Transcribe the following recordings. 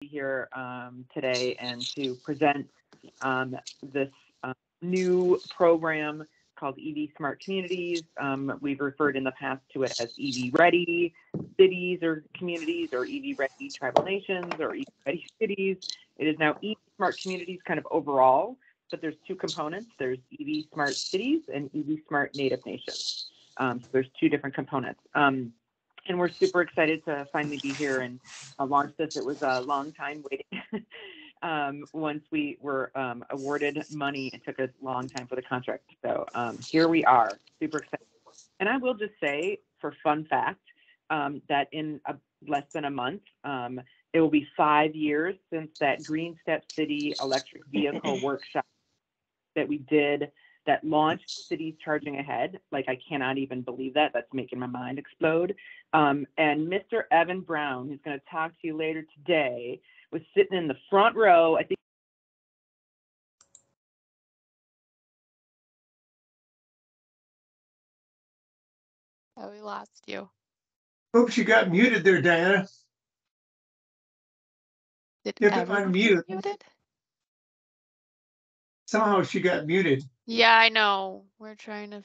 here today and to present this new program called EV Smart Communities. We've referred in the past to it as EV Ready Cities or Communities, or EV Ready Tribal Nations, or EV Ready Cities. It is now EV Smart Communities kind of overall, but there's two components. There's EV Smart Cities and EV Smart Native Nations. So there's two different components. And we're super excited to finally be here and launch this. It was a long time waiting. Once we were awarded money, it took a long time for the contract. So here we are, super excited. And I will just say, for fun fact, that in less than a month, it will be 5 years since that GreenStep City electric vehicle workshop that we did that launched Cities Charging Ahead. Like, I cannot even believe that. That's making my mind explode. And Mr. Evan Brown, who's going to talk to you later today, was sitting in the front row. I think. Oh, we lost you. Oops, you got muted there, Diana. Did you have to unmute. Muted? Somehow she got muted. Yeah, I know. We're trying to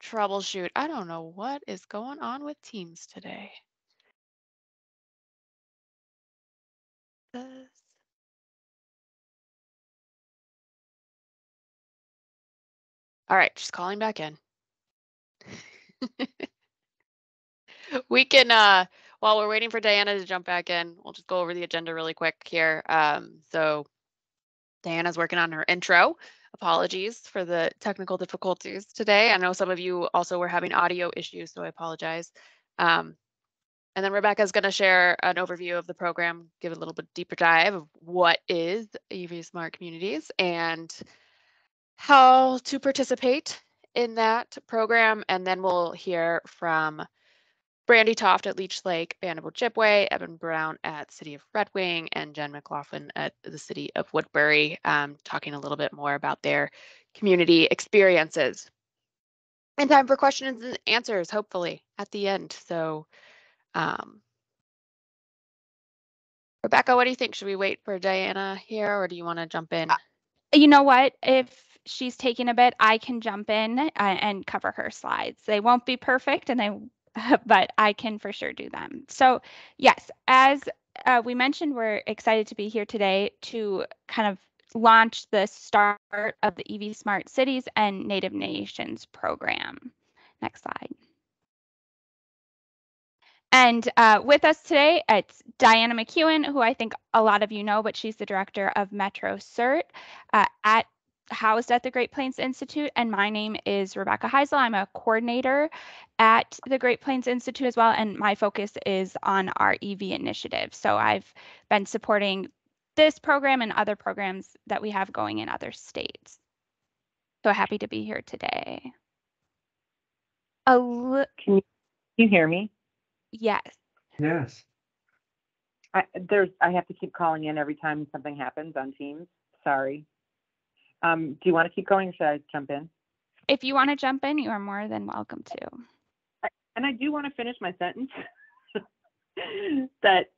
troubleshoot. I don't know what is going on with Teams today. All right, just calling back in. We can, while we're waiting for Diana to jump back in, we'll just go over the agenda really quick here. So Diana's working on her intro. Apologies for the technical difficulties today. I know some of you also were having audio issues, so I apologize. And then Rebecca's going to share an overview of the program, give a little bit deeper dive of what is EV Smart Communities and how to participate in that program. And then we'll hear from Brandy Toft at Leech Lake, Band of Ojibwe, Evan Brown at City of Red Wing, and Jen McLoughlin at the City of Woodbury, talking a little bit more about their community experiences. And time for questions and answers, hopefully, at the end. So, Rebecca, what do you think? Should we wait for Diana here, or do you want to jump in? You know what? If she's taking a bit, I can jump in and cover her slides. They won't be perfect, but I can for sure do them. So yes, as we mentioned, we're excited to be here today to kind of launch the start of the EV Smart Cities and Native Nations program. Next slide. And with us today, it's Diana McEwen, who I think a lot of you know, but she's the director of Metro CERT housed at the Great Plains Institute. And my name is Rebecca Heisel. I'm a coordinator at the Great Plains Institute as well. And my focus is on our EV initiative. So I've been supporting this program and other programs that we have going in other states. So happy to be here today. Can you hear me? Yes. Yes. I have to keep calling in every time something happens on Teams. Sorry. Do you want to keep going, or should I jump in? If you want to jump in, you are more than welcome to. And I do want to finish my sentence that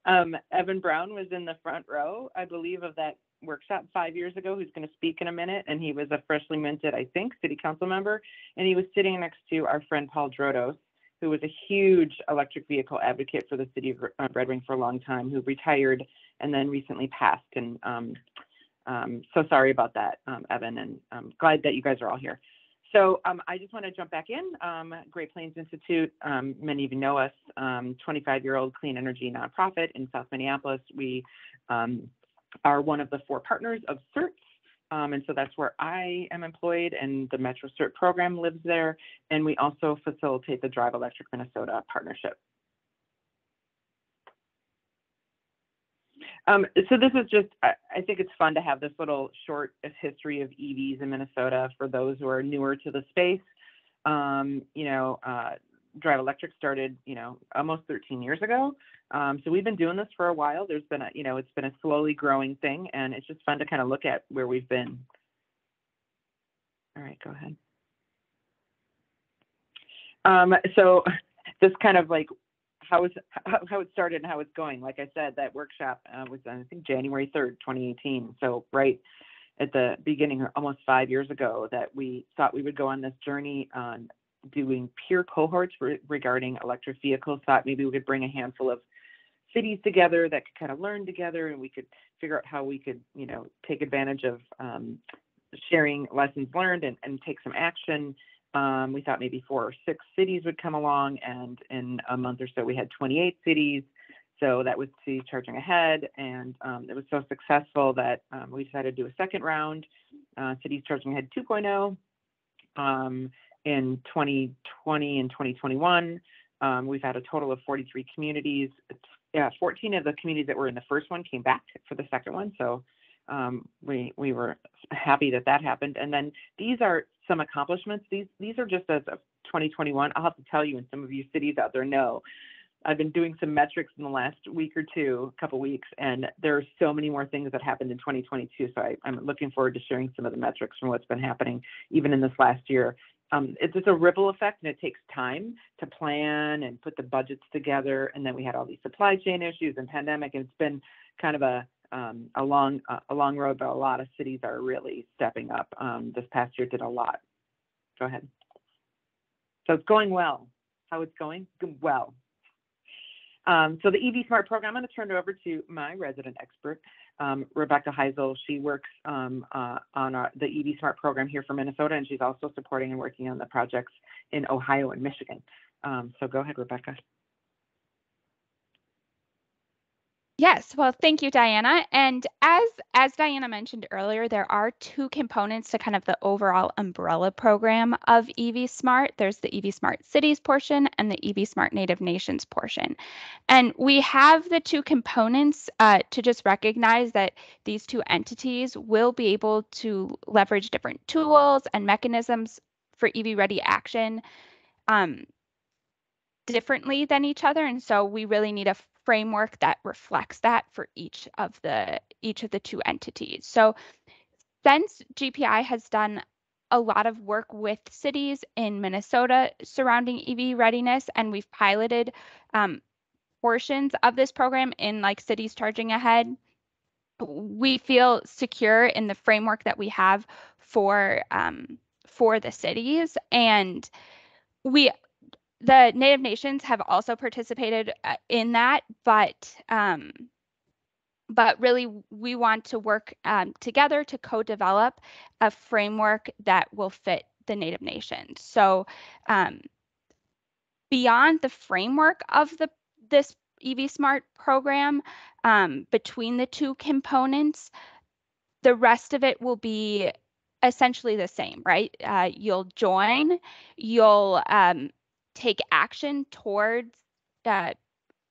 Evan Brown was in the front row, I believe, of that workshop 5 years ago, who's going to speak in a minute. And he was a freshly minted, I think, city council member. And he was sitting next to our friend Paul Drodos, who was a huge electric vehicle advocate for the city of Red Wing for a long time, who retired and then recently passed. And so sorry about that, Evan, and I'm glad that you guys are all here. So I just want to jump back in. Great Plains Institute, many of you know us, 25-year-old clean energy nonprofit in South Minneapolis. We are one of the 4 partners of CERT. And so that's where I am employed, and the Metro CERT program lives there. And we also facilitate the Drive Electric Minnesota partnership. So this is just, I think it's fun to have this little short history of EVs in Minnesota for those who are newer to the space. Drive Electric started, almost 13 years ago. So we've been doing this for a while. There's been it's been a slowly growing thing, and it's just fun to kind of look at where we've been. All right, go ahead. So this kind of like how it started and how it's going. Like I said, that workshop was I think January 3rd, 2018. So right at the beginning, almost 5 years ago, that we thought we would go on this journey on doing peer cohorts regarding electric vehicles. Thought maybe we could bring a handful of cities together that could kind of learn together, and we could figure out how we could, take advantage of sharing lessons learned and take some action. We thought maybe 4 or 6 cities would come along, and in a month or so we had 28 cities. So that was cities charging ahead, and it was so successful that we decided to do a second round, cities charging ahead 2.0 in 2020 and 2021. We've had a total of 43 communities. 14 of the communities that were in the first one came back for the second one. So we were happy that happened. And then these are some accomplishments. These are just as of 2021. I'll have to tell you, and some of you cities out there know, I've been doing some metrics in the last week or two, couple weeks, and there are so many more things that happened in 2022. So I'm looking forward to sharing some of the metrics from what's been happening even in this last year. It's just a ripple effect, and it takes time to plan and put the budgets together. And then we had all these supply chain issues and pandemic, and it's been kind of a long road, but a lot of cities are really stepping up. This past year did a lot. Go ahead. So it's going well. How it's going? Well. So the EV Smart program, I'm going to turn it over to my resident expert, Rebecca Heisel. She works on the EV Smart program here for Minnesota, and she's also supporting and working on the projects in Ohio and Michigan. So go ahead, Rebecca. Yes, well, thank you, Diana. And as Diana mentioned earlier, there are 2 components to kind of the overall umbrella program of EV Smart. There's the EV Smart Cities portion and the EV Smart Native Nations portion. And we have the 2 components to just recognize that these 2 entities will be able to leverage different tools and mechanisms for EV ready action differently than each other. And so we really need a framework that reflects that for each of the 2 entities. So since GPI has done a lot of work with cities in Minnesota surrounding EV readiness, and we've piloted portions of this program in like cities charging ahead, we feel secure in the framework that we have for the cities. And the Native Nations have also participated in that, but really we want to work together to co-develop a framework that will fit the Native Nations. So beyond the framework of this EV Smart program, between the 2 components, the rest of it will be essentially the same, right? You'll join, you'll take action towards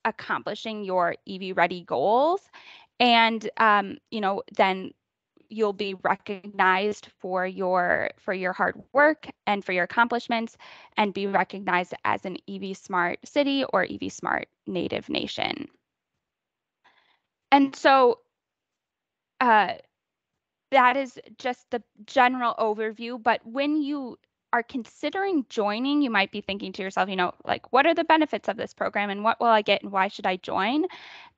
accomplishing your EV ready goals, and then you'll be recognized for your hard work and for your accomplishments, and be recognized as an EV Smart city or EV Smart Native Nation. And so that is just the general overview. But when you are considering joining, you might be thinking to yourself, like, what are the benefits of this program, and what will I get, and why should I join?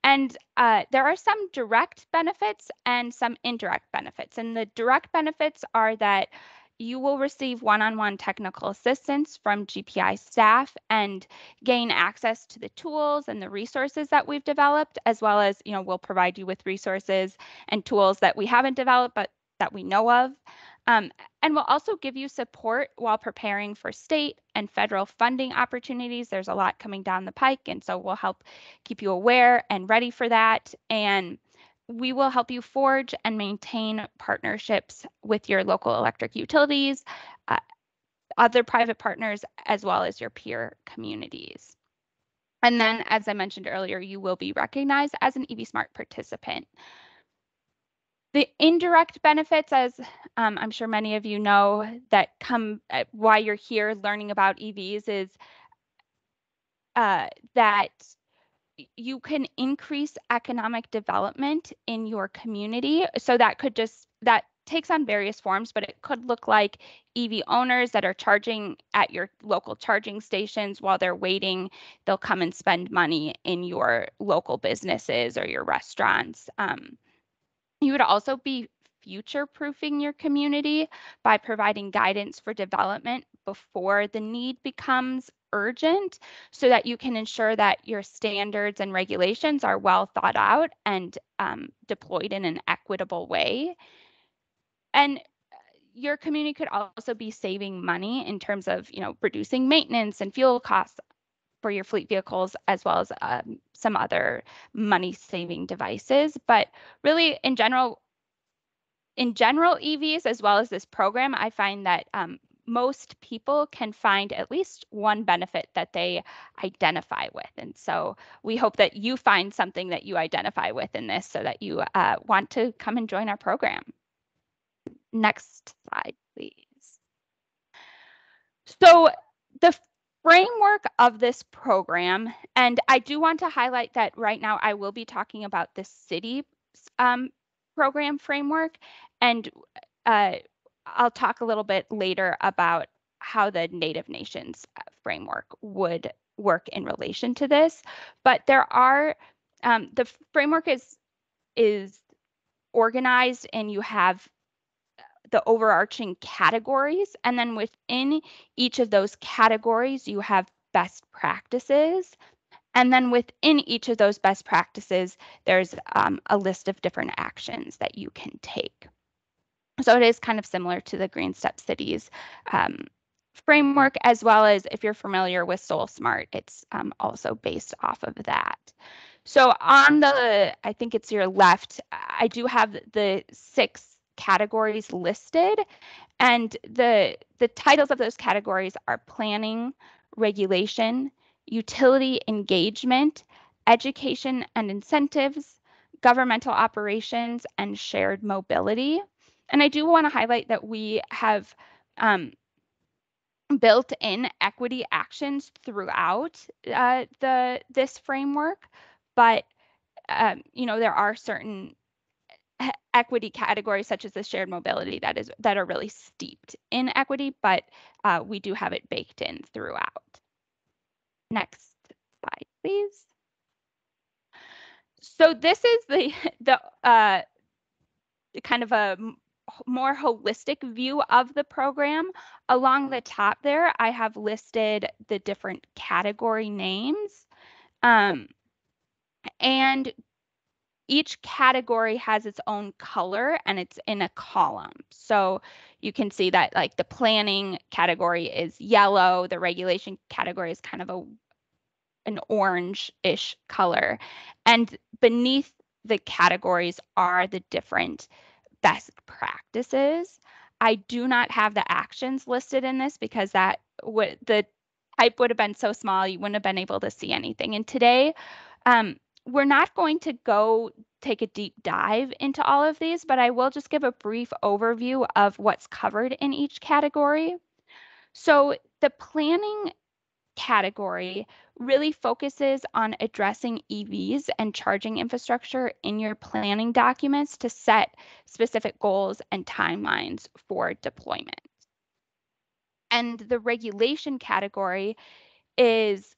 And there are some direct benefits and some indirect benefits. And the direct benefits are that you will receive one-on-one technical assistance from GPI staff and gain access to the tools and the resources that we've developed, as well as, we'll provide you with resources and tools that we haven't developed, but that we know of. And we'll also give you support while preparing for state and federal funding opportunities. There's a lot coming down the pike, and so we'll help keep you aware and ready for that. And we will help you forge and maintain partnerships with your local electric utilities, other private partners, as well as your peer communities. And then, as I mentioned earlier, you will be recognized as an EV Smart participant. The indirect benefits, as I'm sure many of you know, that come while you're here learning about EVs, is that you can increase economic development in your community. So that takes on various forms, but it could look like EV owners that are charging at your local charging stations. While they're waiting, they'll come and spend money in your local businesses or your restaurants. You would also be future-proofing your community by providing guidance for development before the need becomes urgent, so that you can ensure that your standards and regulations are well thought out and deployed in an equitable way. And your community could also be saving money in terms of, reducing maintenance and fuel costs for your fleet vehicles, as well as some other money-saving devices. But really, in general, EVs, as well as this program, I find that most people can find at least one benefit that they identify with. And so we hope that you find something that you identify with in this, so that you want to come and join our program. Next slide, please. So the framework of this program, and I do want to highlight that right now I will be talking about the city program framework, and I'll talk a little bit later about how the Native Nations framework would work in relation to this. But there are, the framework is organized, and you have the overarching categories, and then within each of those categories, you have best practices. And then within each of those best practices, there's a list of different actions that you can take. So it is kind of similar to the GreenStep Cities framework, as well as, if you're familiar with SoulSmart, it's also based off of that. So on the, I think it's your left, I do have the 6 categories listed, and the titles of those categories are planning, regulation, utility engagement, education and incentives, governmental operations, and shared mobility. And I do want to highlight that we have built in equity actions throughout this framework, but there are certain equity categories, such as the shared mobility, that are really steeped in equity, but we do have it baked in throughout. Next slide, please. So this is the kind of a more holistic view of the program. Along the top there, I have listed the different category names, and each category has its own color, and it's in a column. So you can see that, like, the planning category is yellow, the regulation category is kind of an orange-ish color, and beneath the categories are the different best practices. I do not have the actions listed in this, because the type would have been so small you wouldn't have been able to see anything. And today, we're not going to go take a deep dive into all of these, but I will just give a brief overview of what's covered in each category. So the planning category really focuses on addressing EVs and charging infrastructure in your planning documents to set specific goals and timelines for deployment. And the regulation category is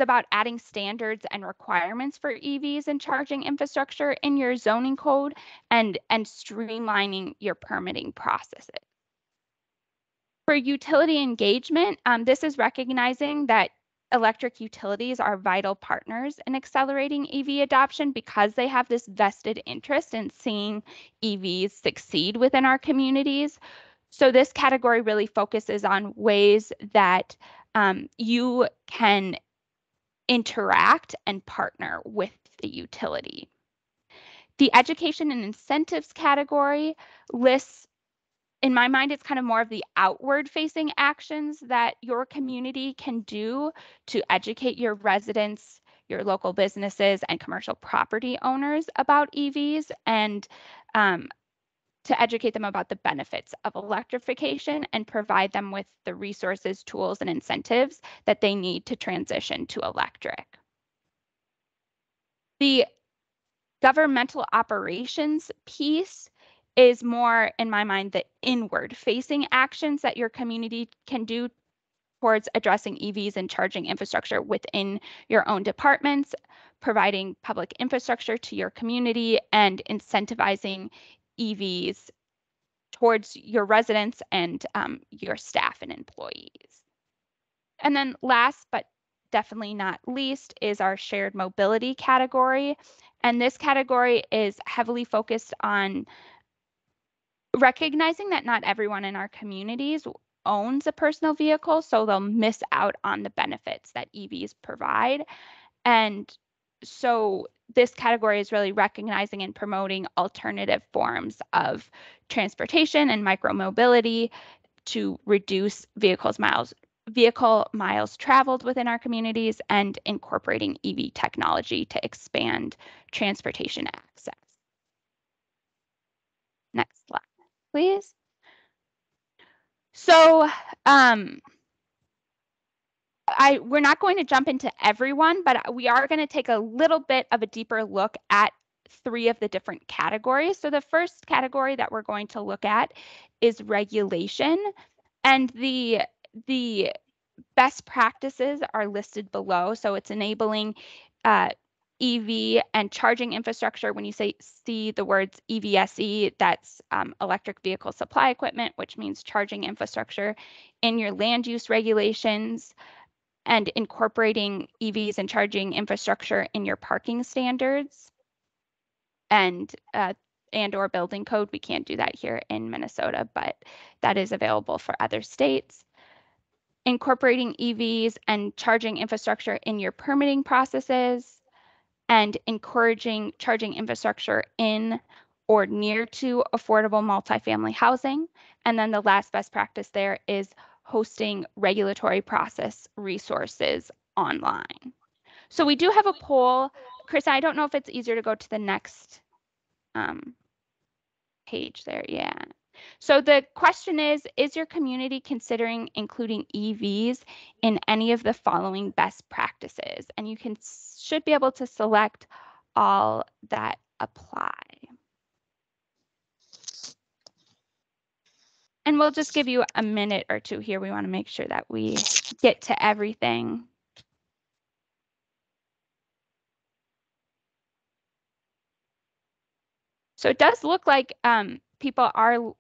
about adding standards and requirements for EVs and charging infrastructure in your zoning code, and streamlining your permitting processes. For utility engagement, this is recognizing that electric utilities are vital partners in accelerating EV adoption, because they have this vested interest in seeing EVs succeed within our communities. So this category really focuses on ways that you can interact and partner with the utility. The education and incentives category lists, in my mind, it's kind of more of the outward facing actions that your community can do to educate your residents, your local businesses, and commercial property owners about EVs, and to educate them about the benefits of electrification and provide them with the resources, tools, and incentives that they need to transition to electric. The governmental operations piece is more, in my mind, the inward facing actions that your community can do towards addressing EVs and charging infrastructure within your own departments, providing public infrastructure to your community, and incentivizing EVs towards your residents and your staff and employees. And then last but definitely not least is our shared mobility category. And this category is heavily focused on recognizing that not everyone in our communities owns a personal vehicle, so they'll miss out on the benefits that EVs provide. And so this category is really recognizing and promoting alternative forms of transportation and micromobility to reduce vehicle miles traveled within our communities and incorporating EV technology to expand transportation access. Next slide, please. So we're not going to jump into everyone, but we are going to take a little bit of a deeper look at 3 of the different categories. So the first category that we're going to look at is regulation, and the best practices are listed below. So it's enabling EV and charging infrastructure. When you see the words EVSE, that's electric vehicle supply equipment, which means charging infrastructure in your land use regulations, and incorporating EVs and charging infrastructure in your parking standards and or building code. We can't do that here in Minnesota, but that is available for other states. Incorporating EVs and charging infrastructure in your permitting processes, and encouraging charging infrastructure in or near to affordable multifamily housing. And then the last best practice there is hosting regulatory process resources online. So we do have a poll. Chris, I don't know if it's easier to go to the next page there. Yeah. So the question is your community considering including EVs in any of the following best practices? And you should be able to select all that apply. And we'll just give you a minute or two here. We want to make sure that we get to everything. So it does look like people are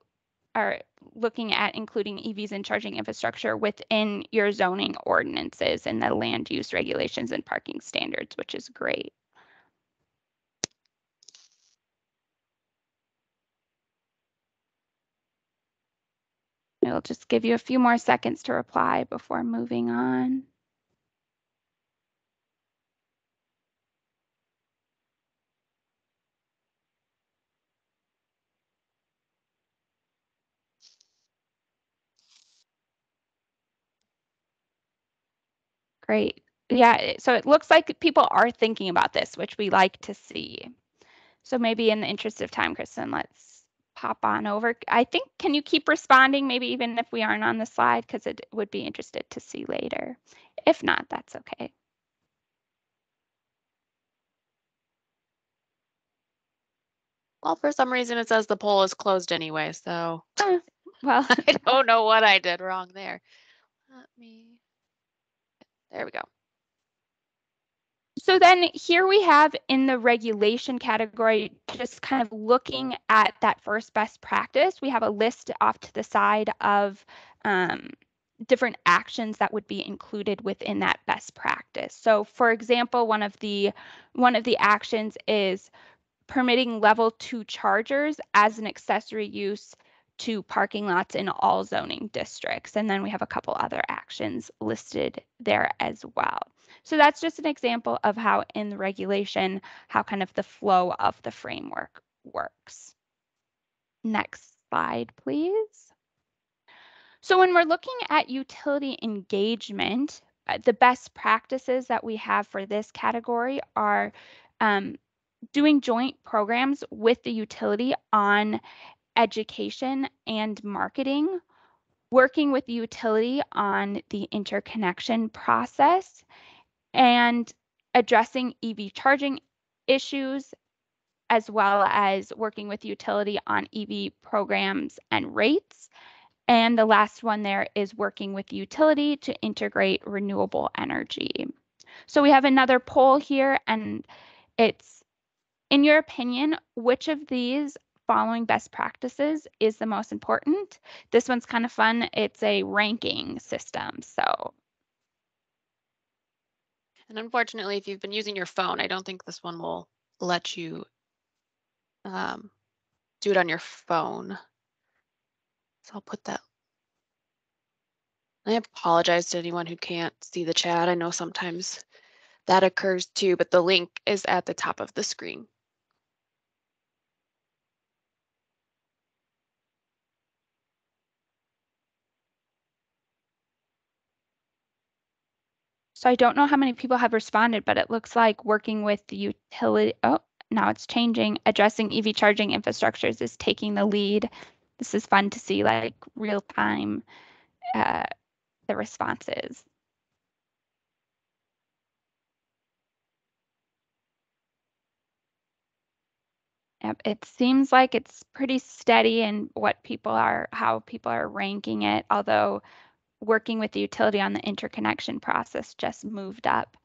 looking at including EVs and charging infrastructure within your zoning ordinances and the land use regulations and parking standards, which is great. It'll just give you a few more seconds to reply before moving on. Great. Yeah, so it looks like people are thinking about this, which we like to see. So maybe in the interest of time, Kristen, let's pop on over. I think, can you keep responding, maybe even if we aren't on the slide, because it would be interested to see later. If not, that's okay. Well, for some reason it says the poll is closed anyway, so well, I don't know what I did wrong there. There we go. So then here we have in the regulation category, just kind of looking at that first best practice, we have a list off to the side of different actions that would be included within that best practice. So for example, one of the actions is permitting level 2 chargers as an accessory use to parking lots in all zoning districts. And then we have a couple other actions listed there as well. So that's just an example of how in the regulation, how kind of the flow of the framework works. Next slide, please. So when we're looking at utility engagement, the best practices that we have for this category are doing joint programs with the utility on education and marketing, working with the utility on the interconnection process, and addressing EV charging issues, as well as working with utility on EV programs and rates. And the last one there is working with utility to integrate renewable energy. So we have another poll here, and it's, in your opinion, which of these following best practices is the most important? This one's kind of fun. It's a ranking system. So, And unfortunately, if you've been using your phone, I don't think this one will let you do it on your phone. So I'll put that. I apologize to anyone who can't see the chat. I know sometimes that occurs too, but the link is at the top of the screen. so I don't know how many people have responded, but it looks like working with the utility. Oh, now it's changing. Addressing EV charging infrastructures is taking the lead. This is fun to see, like real time, the responses. Yep, it seems like it's pretty steady in what people are, how people are ranking it, although working with the utility on the interconnection process just moved up.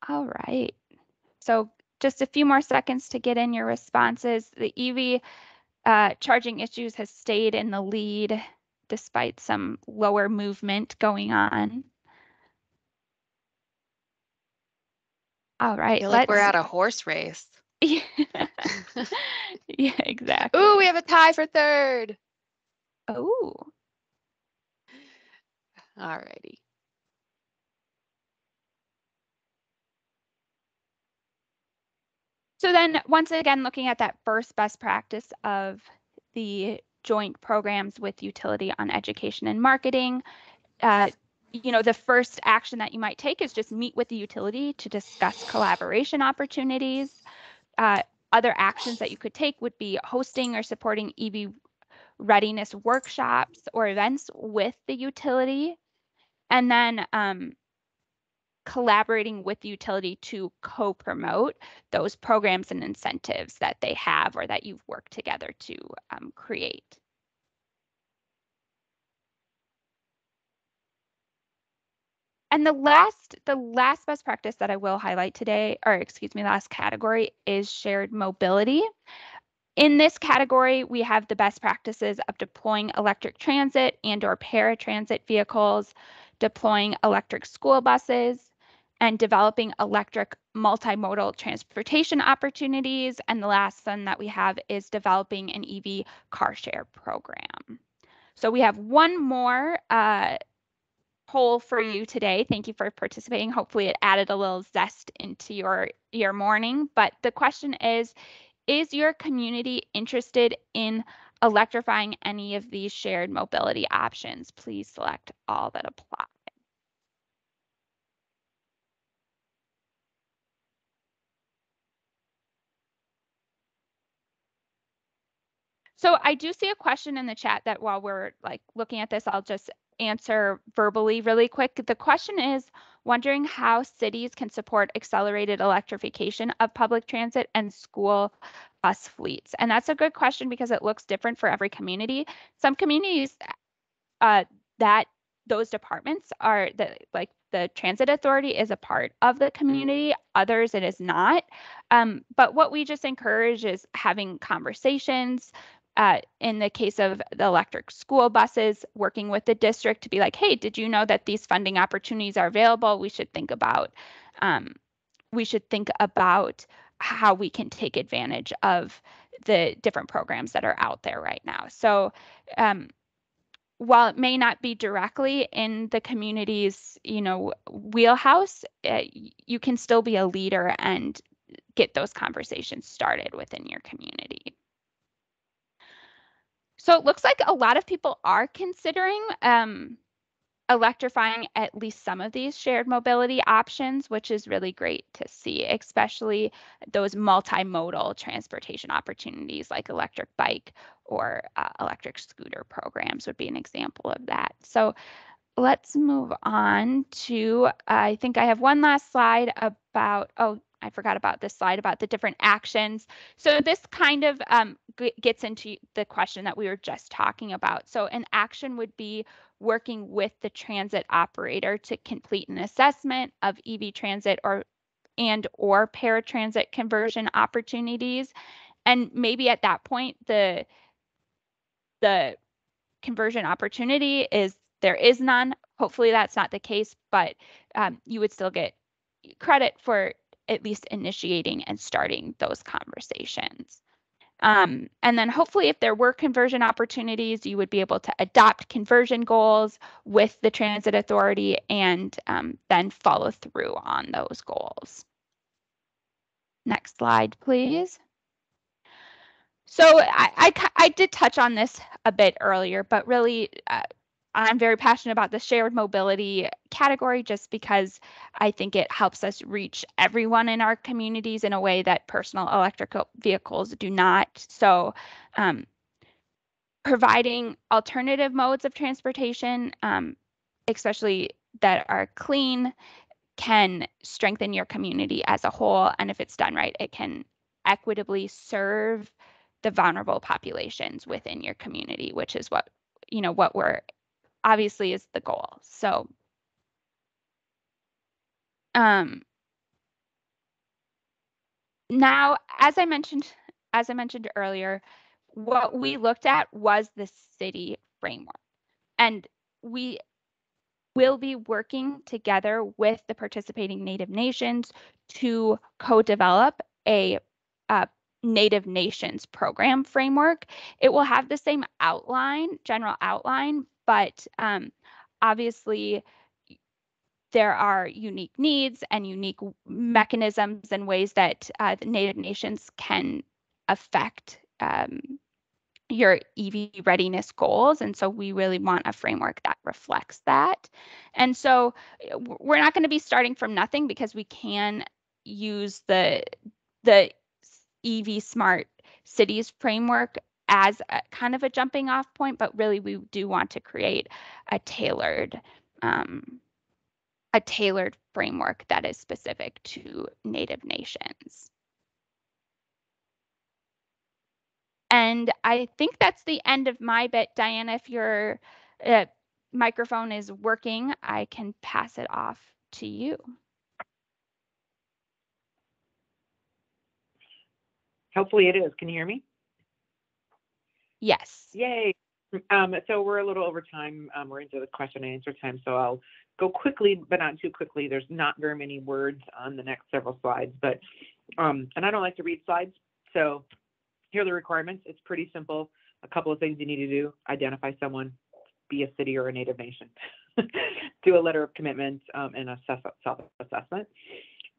All right. So just a few more seconds to get in your responses. The EV charging issues has stayed in the lead despite some lower movement going on. All right, I feel like we're at a horse race. Yeah, yeah, exactly. Ooh, we have a tie for third. Oh. All righty. So then once again, looking at that first best practice of the joint programs with utility on education and marketing, the first action that you might take is just meet with the utility to discuss collaboration opportunities. Other actions that you could take would be hosting or supporting EV readiness workshops or events with the utility, and then collaborating with the utility to co-promote those programs and incentives that they have or that you've worked together to create. And the last best practice that I will highlight today, or excuse me, last category is shared mobility. In this category, we have the best practices of deploying electric transit and or paratransit vehicles, deploying electric school buses, and developing electric multimodal transportation opportunities. And the last one that we have is developing an EV car share program. So we have one more poll for you today. Thank you for participating. Hopefully it added a little zest into your morning. But the question is your community interested in electrifying any of these shared mobility options? Please select all that apply. So I do see a question in the chat that while we're looking at this, I'll just answer verbally really quick. The question is wondering how cities can support accelerated electrification of public transit and school bus fleets. And that's a good question because it looks different for every community. Some communities that those departments are the transit authority is a part of the community, others it is not. But what we just encourage is having conversations. In the case of the electric school buses, working with the district to be like, hey, did you know that these funding opportunities are available? We should think about how we can take advantage of the different programs that are out there right now. So while it may not be directly in the community's, wheelhouse, you can still be a leader and get those conversations started within your community. So it looks like a lot of people are considering electrifying at least some of these shared mobility options, which is really great to see, especially those multimodal transportation opportunities like electric bike or electric scooter programs would be an example of that. So let's move on to, I think I have one last slide about, oh, I forgot about this slide about the different actions. So this kind of gets into the question that we were just talking about. So an action would be working with the transit operator to complete an assessment of EV transit or paratransit conversion opportunities. And maybe at that point, the conversion opportunity is there is none. Hopefully that's not the case, but you would still get credit for at least initiating and starting those conversations. And then hopefully if there were conversion opportunities, you would be able to adopt conversion goals with the transit authority and then follow through on those goals. Next slide, please. So I did touch on this a bit earlier, but really I'm very passionate about the shared mobility category just because I think it helps us reach everyone in our communities in a way that personal electrical vehicles do not. So providing alternative modes of transportation, especially that are clean, can strengthen your community as a whole. And if it's done right, it can equitably serve the vulnerable populations within your community, which is what we're obviously is the goal. So now, as I mentioned earlier, what we looked at was the city framework, and we will be working together with the participating Native nations to co-develop a Native Nations program framework. It will have the same general outline, but obviously there are unique needs and unique mechanisms and ways that the Native nations can affect your EV readiness goals. And so we really want a framework that reflects that. And so we're not going to be starting from nothing because we can use the EV Smart Cities framework as a kind of a jumping off point, but really we do want to create a tailored framework that is specific to Native nations. And I think that's the end of my bit. Diana, if your microphone is working, I can pass it off to you. Hopefully it is. Can you hear me? Yes. Yay. So we're a little over time. We're into the question and answer time, so I'll go quickly, but not too quickly. There's not very many words on the next several slides, but and I don't like to read slides, so here are the requirements. It's pretty simple. A couple of things you need to do: identify someone, be a city or a Native nation, do a letter of commitment, and a self-assessment.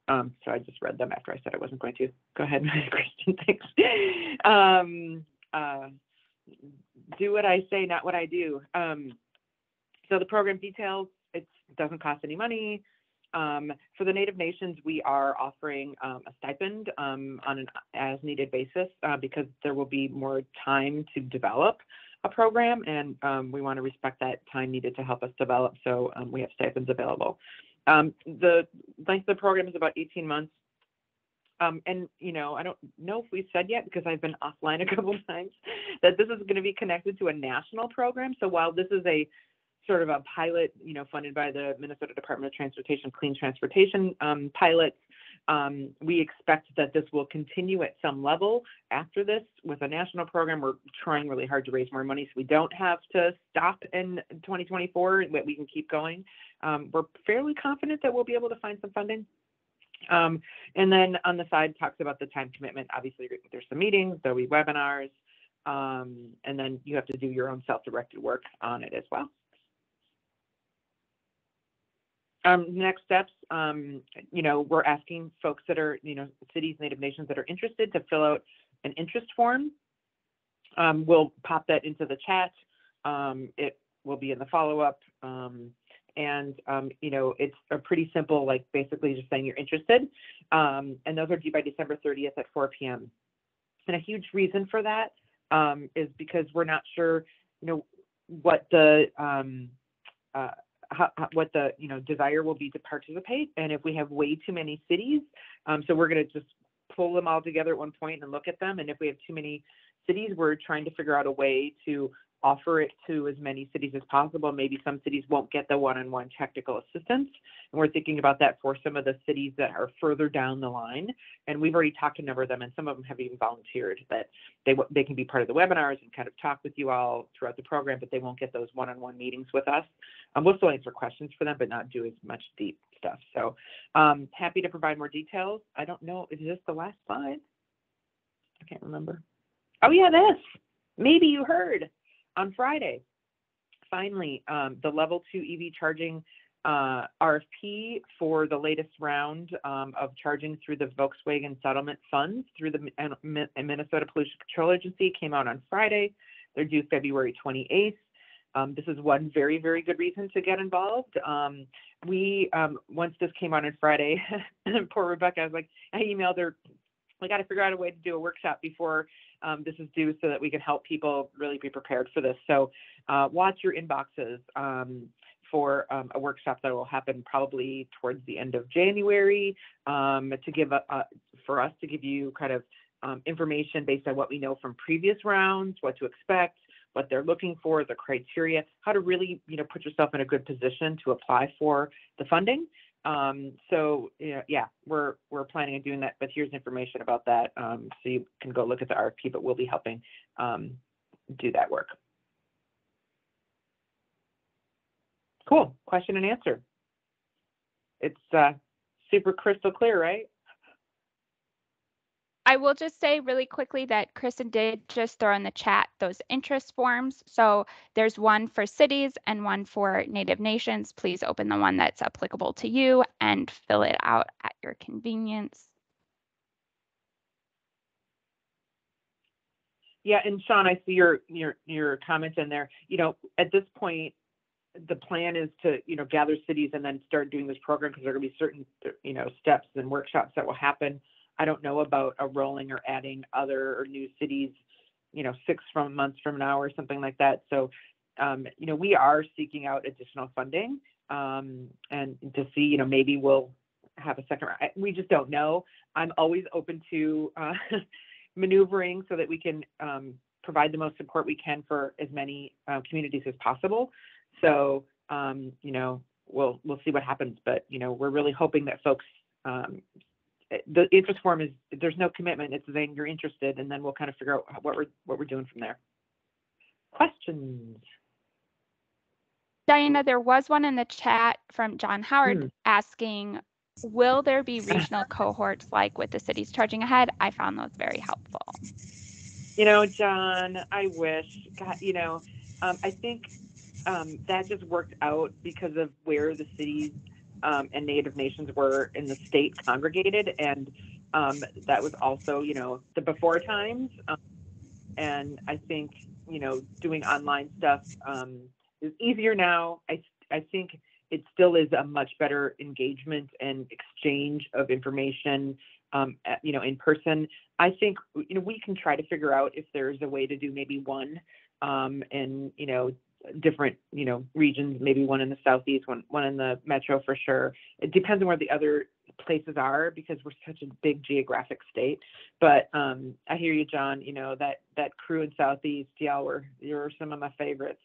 So I just read them after I said I wasn't going to. Go ahead, Kristen. Thanks. Do what I say, not what I do. So the program details, it doesn't cost any money. For the Native nations, we are offering a stipend on an as-needed basis because there will be more time to develop a program, and we want to respect that time needed to help us develop, so we have stipends available. The length of the program is about 18 months. And, I don't know if we said yet, because I've been offline a couple of times, that this is going to be connected to a national program. So while this is a sort of a pilot, funded by the Minnesota Department of Transportation, Clean Transportation pilot, we expect that this will continue at some level after this with a national program. We're trying really hard to raise more money so we don't have to stop in 2024, that we can keep going. We're fairly confident that we'll be able to find some funding. And then on the side talks about the time commitment. Obviously, there's some meetings, there'll be webinars, and then you have to do your own self-directed work on it as well. Next steps, we're asking folks that are, cities, Native nations that are interested to fill out an interest form. We'll pop that into the chat. It will be in the follow-up. And it's a pretty simple, like basically just saying you're interested. And those are due by December 30th at 4 p.m. And a huge reason for that is because we're not sure, what the what the desire will be to participate, and if we have way too many cities, so we're going to just pull them all together at one point and look at them. And if we have too many cities, we're trying to figure out a way to offer it to as many cities as possible. Maybe some cities won't get the one-on-one technical assistance, and we're thinking about that for some of the cities that are further down the line. And we've already talked to a number of them, and some of them have even volunteered that they can be part of the webinars and kind of talk with you all throughout the program, but they won't get those one-on-one meetings with us. We'll still answer questions for them, but not do as much deep stuff. So happy to provide more details. I don't know, is this the last slide? I can't remember. Oh yeah, this. Maybe you heard. On Friday, finally, the level 2 EV charging RFP for the latest round of charging through the Volkswagen settlement funds through the Minnesota Pollution Control Agency came out on Friday. They're due February 28th. This is one very, very good reason to get involved. Once this came out on Friday, poor Rebecca, I emailed her, we got to figure out a way to do a workshop before this is due so that we can help people really be prepared for this. So watch your inboxes for a workshop that will happen probably towards the end of January to give for us to give you kind of information based on what we know from previous rounds, what to expect, what they're looking for, the criteria, how to really put yourself in a good position to apply for the funding. So yeah, we're planning on doing that, but here's information about that. So you can go look at the RFP, but we'll be helping do that work. Cool. Question and answer. It's super crystal clear, right? I will just say really quickly that Kristen did just throw in the chat those interest forms. So there's one for cities and one for Native nations. Please open the one that's applicable to you and fill it out at your convenience. Yeah, and Sean, I see your comment in there. At this point, the plan is to gather cities and then start doing this program, because there are going to be certain steps and workshops that will happen. I don't know about a rolling or adding other or new cities, 6 months from now or something like that. So, we are seeking out additional funding and to see, maybe we'll have a second round. We just don't know. I'm always open to maneuvering so that we can provide the most support we can for as many communities as possible. So, we'll see what happens. But, we're really hoping that folks the interest form is, there's no commitment. It's saying you're interested, and then we'll kind of figure out what we're doing from there. Questions? Diana, there was one in the chat from John Howard asking, will there be regional cohorts like with the cities charging ahead? I found those very helpful. John, I wish. God, I think that just worked out because of where the cities and Native nations were in the state congregated, and that was also the before times, and I think doing online stuff is easier now. I think it still is a much better engagement and exchange of information in person. I think we can try to figure out if there's a way to do maybe one in different regions, maybe one in the southeast, one in the metro for sure. It depends on where the other places are, because we're such a big geographic state. But I hear you, John. That crew in southeast, you're some of my favorites.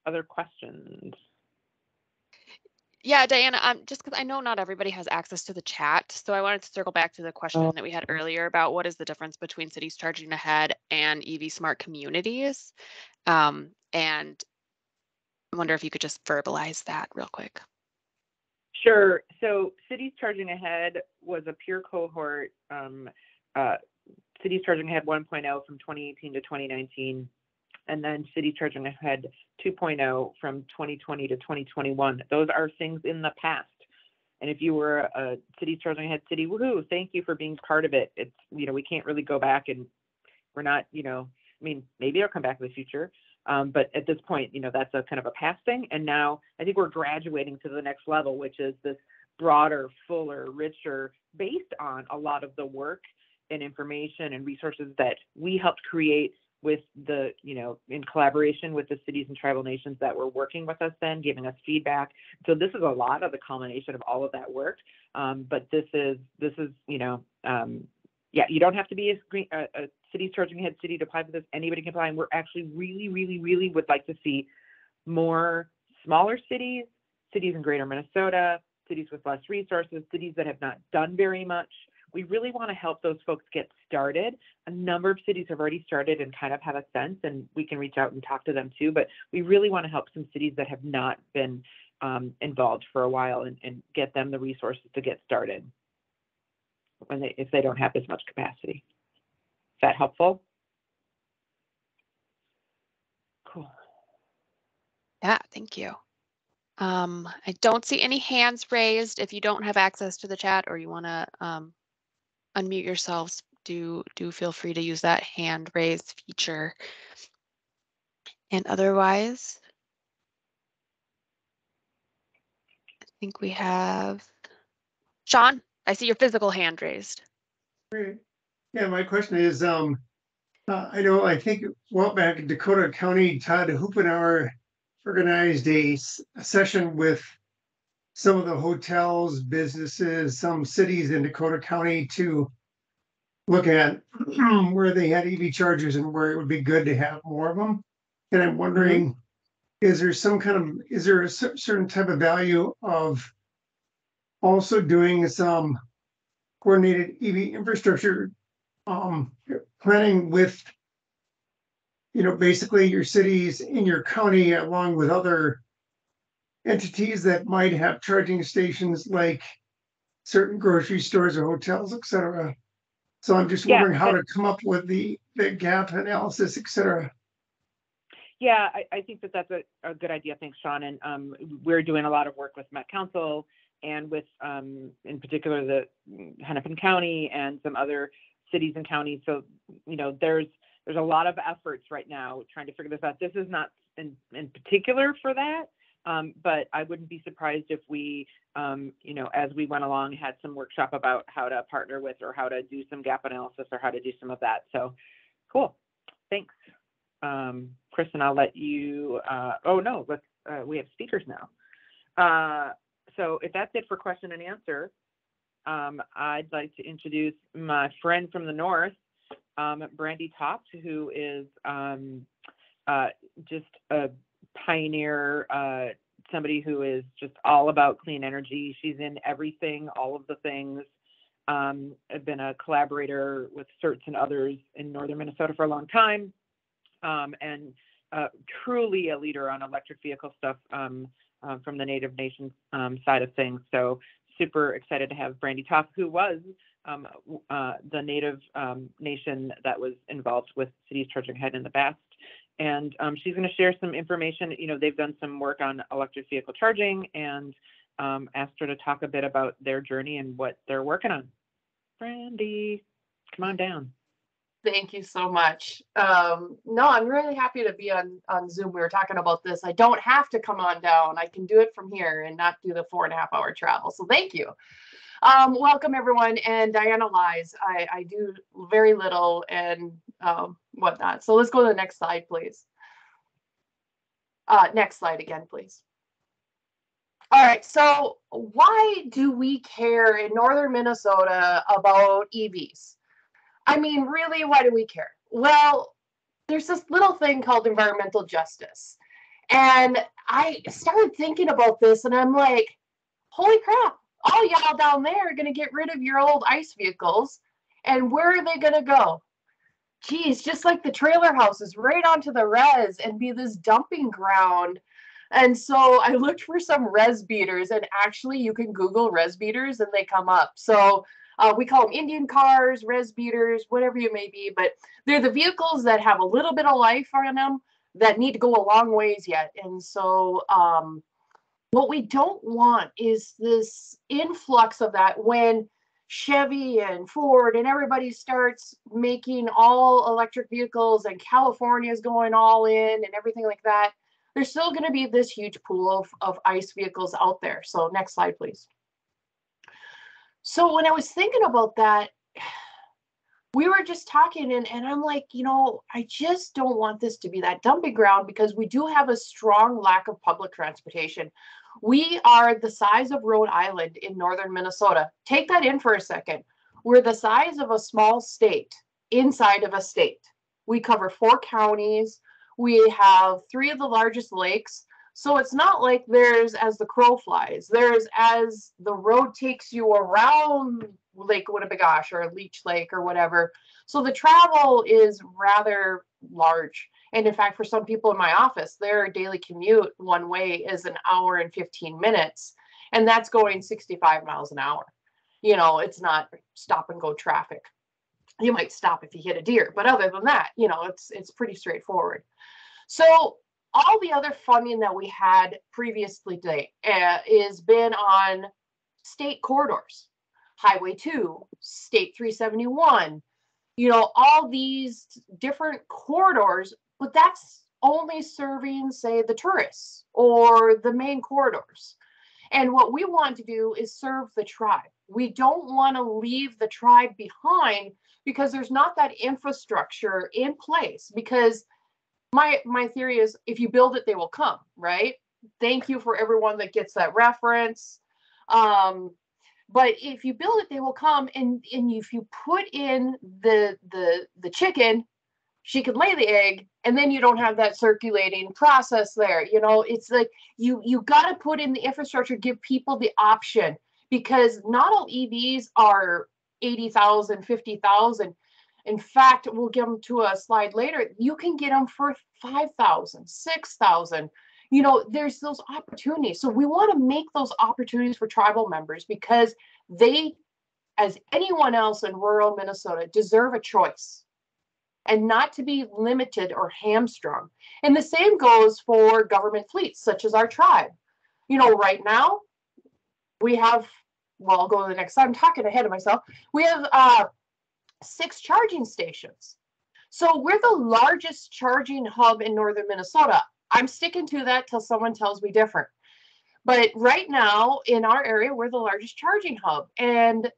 Other questions? Yeah, Diana, just because I know not everybody has access to the chat, so I wanted to circle back to the question that we had earlier about what is the difference between cities charging ahead and EV smart communities. And I wonder if you could just verbalize that real quick. Sure. So Cities Charging Ahead was a peer cohort, Cities Charging Ahead 1.0 from 2018 to 2019. And then Cities Charging Ahead 2.0 from 2020 to 2021. Those are things in the past. And if you were a Cities Charging Ahead city, woohoo, thank you for being part of it. It's, we can't really go back, and we're not, maybe it'll come back in the future. But at this point, that's a kind of a past thing. And now I think we're graduating to the next level, which is this broader, fuller, richer, based on a lot of the work and information and resources that we helped create with the, in collaboration with the cities and tribal nations that were working with us then, giving us feedback. So this is a lot of the culmination of all of that work. But this is, you don't have to be a city charging head city to apply for this. Anybody can apply. And we're actually really, really, really would like to see more smaller cities in greater Minnesota, cities with less resources, cities that have not done very much. We really want to help those folks get started. A number of cities have already started and kind of have a sense, and we can reach out and talk to them too, but we really want to help some cities that have not been involved for a while and get them the resources to get started if they don't have as much capacity. Is that helpful? Cool. Yeah, thank you. I don't see any hands raised. If you don't have access to the chat or you want to unmute yourselves, do feel free to use that hand raise feature. And otherwise, I think we have Sean. I see your physical hand raised. Great. Yeah, my question is, I think a while back in Dakota County, Todd Hoopenauer organized a session with some of the hotels, businesses, some cities in Dakota County to look at where they had EV chargers and where it would be good to have more of them. And I'm wondering, is there a certain type of value of also doing some coordinated EV infrastructure planning with, basically your cities in your county, along with other entities that might have charging stations like certain grocery stores or hotels, et cetera. So I'm just wondering how to come up with the gap analysis, et cetera. Yeah, I think that's a good idea. Thanks, Sean. And we're doing a lot of work with Met Council and with, in particular, the Hennepin County and some other cities and counties. So, there's a lot of efforts right now trying to figure this out. This is not in particular for that, but I wouldn't be surprised if we, as we went along, had some workshop about how to partner with or how to do some gap analysis or how to do some of that. So, cool. Thanks. Kristen, I'll let you, we have speakers now. So if that's it for question and answer, I'd like to introduce my friend from the North, Brandy Toft, who is just a pioneer, somebody who is just all about clean energy. She's in everything, all of the things. I've been a collaborator with CERTs and others in northern Minnesota for a long time. And truly a leader on electric vehicle stuff from the Native Nations side of things. So super excited to have Brandy Toft, who was the Native nation that was involved with Cities Charging Head in the past. And she's going to share some information. They've done some work on electric vehicle charging, and asked her to talk a bit about their journey and what they're working on. Brandy, come on down. Thank you so much. No, I'm really happy to be on Zoom. We were talking about this. I don't have to come on down. I can do it from here and not do the 4.5-hour travel. So thank you. Welcome everyone. And Diana lies. I do very little and whatnot. So let's go to the next slide, please. Next slide again, please. All right. So why do we care in northern Minnesota about EVs? I mean, really, why do we care? Well, there's this little thing called environmental justice. And I started thinking about this and I'm like, holy crap, all y'all down there are going to get rid of your old ICE vehicles. And where are they going to go? Geez, just like the trailer houses, right onto the res and be this dumping ground. And so I looked for some res beaters, and actually you can Google res beaters and they come up. So we call them Indian cars, res beaters, whatever you may be, but they're the vehicles that have a little bit of life on them that need to go a long ways yet. And so what we don't want is this influx of that when Chevy and Ford and everybody starts making all electric vehicles and California is going all in and everything like that. There's still going to be this huge pool of ICE vehicles out there. So next slide, please. So when I was thinking about that, we were just talking, and I'm like, I just don't want this to be that dumping ground, because we do have a strong lack of public transportation. We are the size of Rhode Island in northern Minnesota. Take that in for a second. We're the size of a small state inside of a state. We cover 4 counties. We have 3 of the largest lakes. So it's not like there's as the crow flies. There's as the road takes you around Lake Woodbury or Leech Lake or whatever. So the travel is rather large. And in fact, for some people in my office, their daily commute one way is an hour and 15 minutes. And that's going 65 miles an hour. It's not stop and go traffic. You might stop if you hit a deer, but other than that, it's pretty straightforward. So all the other funding that we had previously today is been on state corridors, Highway 2, State 371, all these different corridors, but that's only serving, say, the tourists or the main corridors. And what we want to do is serve the tribe. We don't want to leave the tribe behind because there's not that infrastructure in place. Because my theory is, if you build it, they will come, right? Thank you for everyone that gets that reference. But if you build it, they will come. And if you put in the chicken, she could lay the egg, and then you don't have that circulating process there. It's like you got to put in the infrastructure, give people the option, because not all EVs are 80,000, 50,000. In fact, we'll get them to a slide later. You can get them for 5,000, 6,000. There's those opportunities. So we want to make those opportunities for tribal members, because they, as anyone else in rural Minnesota, deserve a choice and not to be limited or hamstrung. And the same goes for government fleets, such as our tribe. Right now, we have, well, I'll go to the next slide. I'm talking ahead of myself. We have 6 charging stations. So we're the largest charging hub in northern Minnesota. I'm sticking to that till someone tells me different. But right now, in our area, we're the largest charging hub. And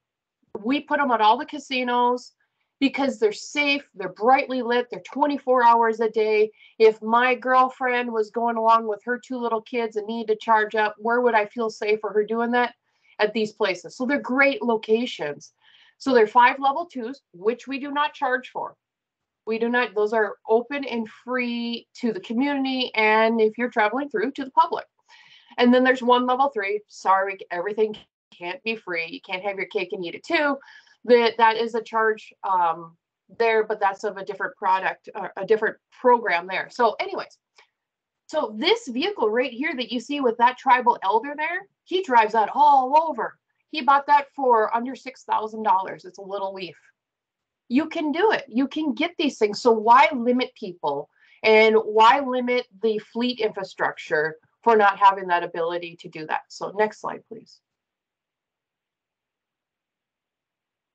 we put them at all the casinos, because they're safe, they're brightly lit, they're 24 hours a day. If my girlfriend was going along with her 2 little kids and needed to charge up, where would I feel safe for her doing that? At these places. So they're great locations. So they're 5 level 2s, which we do not charge for. We do not, those are open and free to the community, and if you're traveling through, to the public. And then there's 1 level 3. Sorry, everything can't be free. You can't have your cake and eat it too. That is a charge there, but that's of a different product, a different program there. So anyways, so this vehicle right here that you see with that tribal elder there, he drives that all over. He bought that for under $6,000. It's a little leaf. You can do it. You can get these things. So why limit people, and why limit the fleet infrastructure for not having that ability to do that? So next slide, please.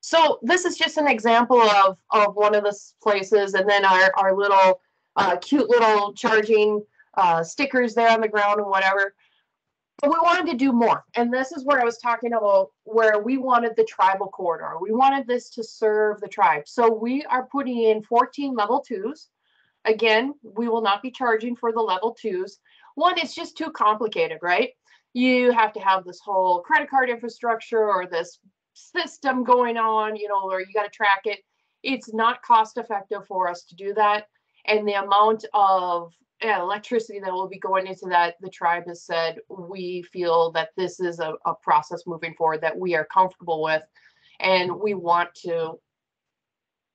So this is just an example of one of the places, and then our little cute little charging stickers there on the ground and whatever. But we wanted to do more. And this is where I was talking about where we wanted the tribal corridor. We wanted this to serve the tribe. So we are putting in 14 level 2s. Again, we will not be charging for the level 2s. One, it's just too complicated, right? You have to have this whole credit card infrastructure or this system going on, or you got to track it. It's not cost effective for us to do that. And the amount of electricity that will be going into that, the tribe has said, we feel that this is a process moving forward that we are comfortable with. And we want to,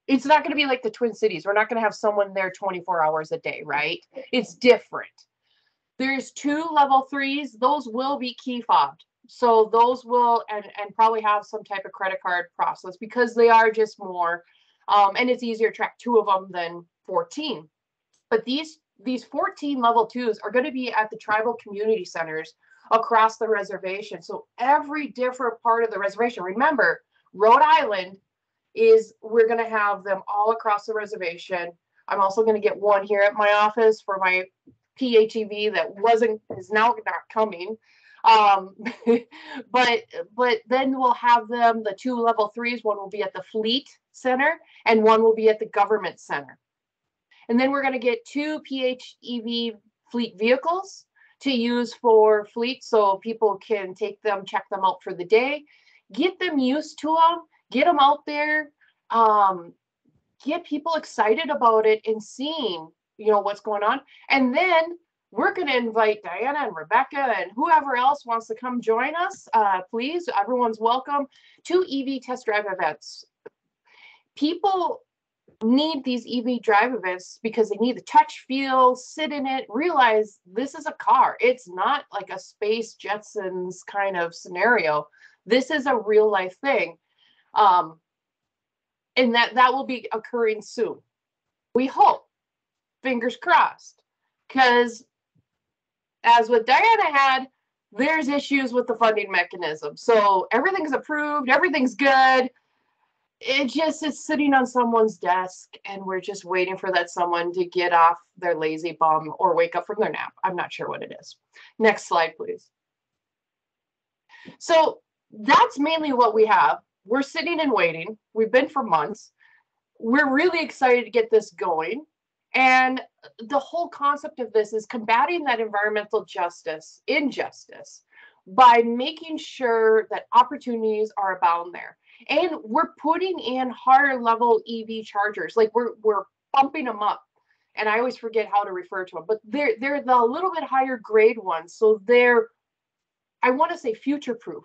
it's not going to be like the Twin Cities. We're not going to have someone there 24 hours a day, right? It's different. There's 2 level 3s. Those will be key fobbed. So those will, and probably have some type of credit card process, because they are just more, and it's easier to track 2 of them than 14. But these 14 level 2s are going to be at the tribal community centers across the reservation. So every different part of the reservation, remember, Rhode Island is, we're going to have them all across the reservation. I'm also going to get one here at my office for my PHEV that is now not coming. But then we'll have them, the 2 level 3s, one will be at the fleet center and one will be at the government center. And then we're going to get 2 PHEV fleet vehicles to use for fleet, so people can take them, check them out for the day, get them used to them, get them out there, get people excited about it and seeing, you know, what's going on. And then we're going to invite Diana and Rebecca and whoever else wants to come join us. Please, everyone's welcome to EV test drive events. People need these EV drive events because they need the touch, feel, sit in it, realize this is a car. It's not like a Space Jetsons kind of scenario. This is a real life thing. And that will be occurring soon. We hope, fingers crossed, because as with Diana had, there's issues with the funding mechanism. So everything's approved, everything's good. It just is sitting on someone's desk and we're just waiting for that someone to get off their lazy bum or wake up from their nap. I'm not sure what it is. Next slide, please. So that's mainly what we have. We're sitting and waiting. We've been for months. We're really excited to get this going. And the whole concept of this is combating that environmental injustice by making sure that opportunities are abound there. And we're putting in higher level EV chargers, like we're bumping them up. And I always forget how to refer to them, but they're the little bit higher grade ones. So they're, I want to say, future proof.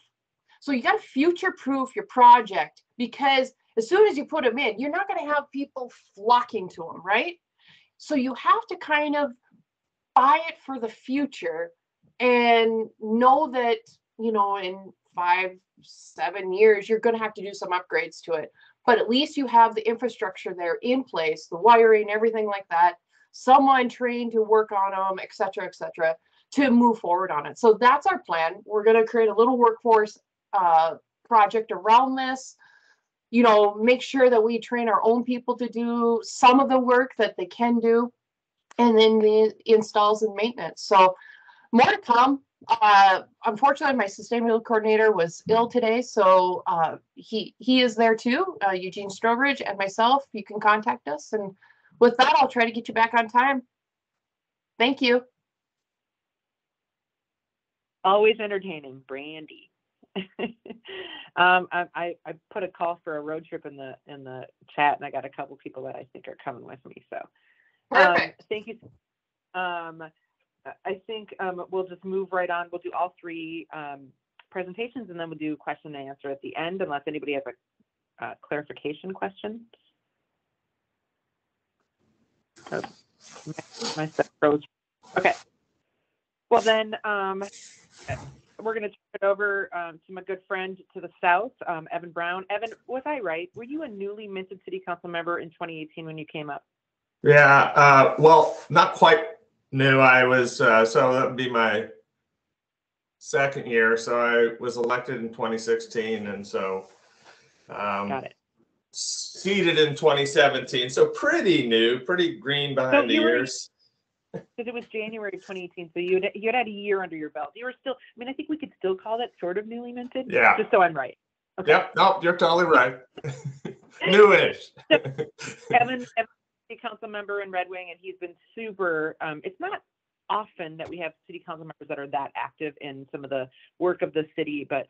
So you got to future proof your project, because as soon as you put them in, you're not going to have people flocking to them, right? So you have to kind of buy it for the future and know that, you know, in 5-7 years, you're going to have to do some upgrades to it. But at least you have the infrastructure there in place, the wiring, everything like that, someone trained to work on them, et cetera, to move forward on it. So that's our plan. We're going to create a little workforce project around this, you know, make sure that we train our own people to do some of the work that they can do, and then the installs and maintenance. So more to come. Unfortunately, my sustainability coordinator was ill today, so he is there too, Eugene Strobridge, and myself. You can contact us, and with that, I'll try to get you back on time. Thank you. Always entertaining, Brandy. I put a call for a road trip in the chat, and I got a couple people that I think are coming with me. So Perfect. thank you. I think we'll just move right on. We'll do all 3 presentations, and then we'll do question and answer at the end, unless anybody has a clarification question. Oh, my stuff froze. Okay. Well, then we're going to turn it over to my good friend to the south, Evan Brown. Evan, was I right? Were you a newly minted city council member in 2018 when you came up? Yeah, well, not quite new. I was, so that would be my second year. So I was elected in 2016, and so Got it. seated in 2017. So pretty new, pretty green behind the ears. Because it was January 2018, so you had a year under your belt. You were still, I mean, I think we could still call that sort of newly minted. Yeah. Just so I'm right. Okay. Yep. No, you're totally right. Newish. So, Evan, city council member in Red Wing, and he's been super. It's not often that we have city council members that are that active in some of the work of the city, but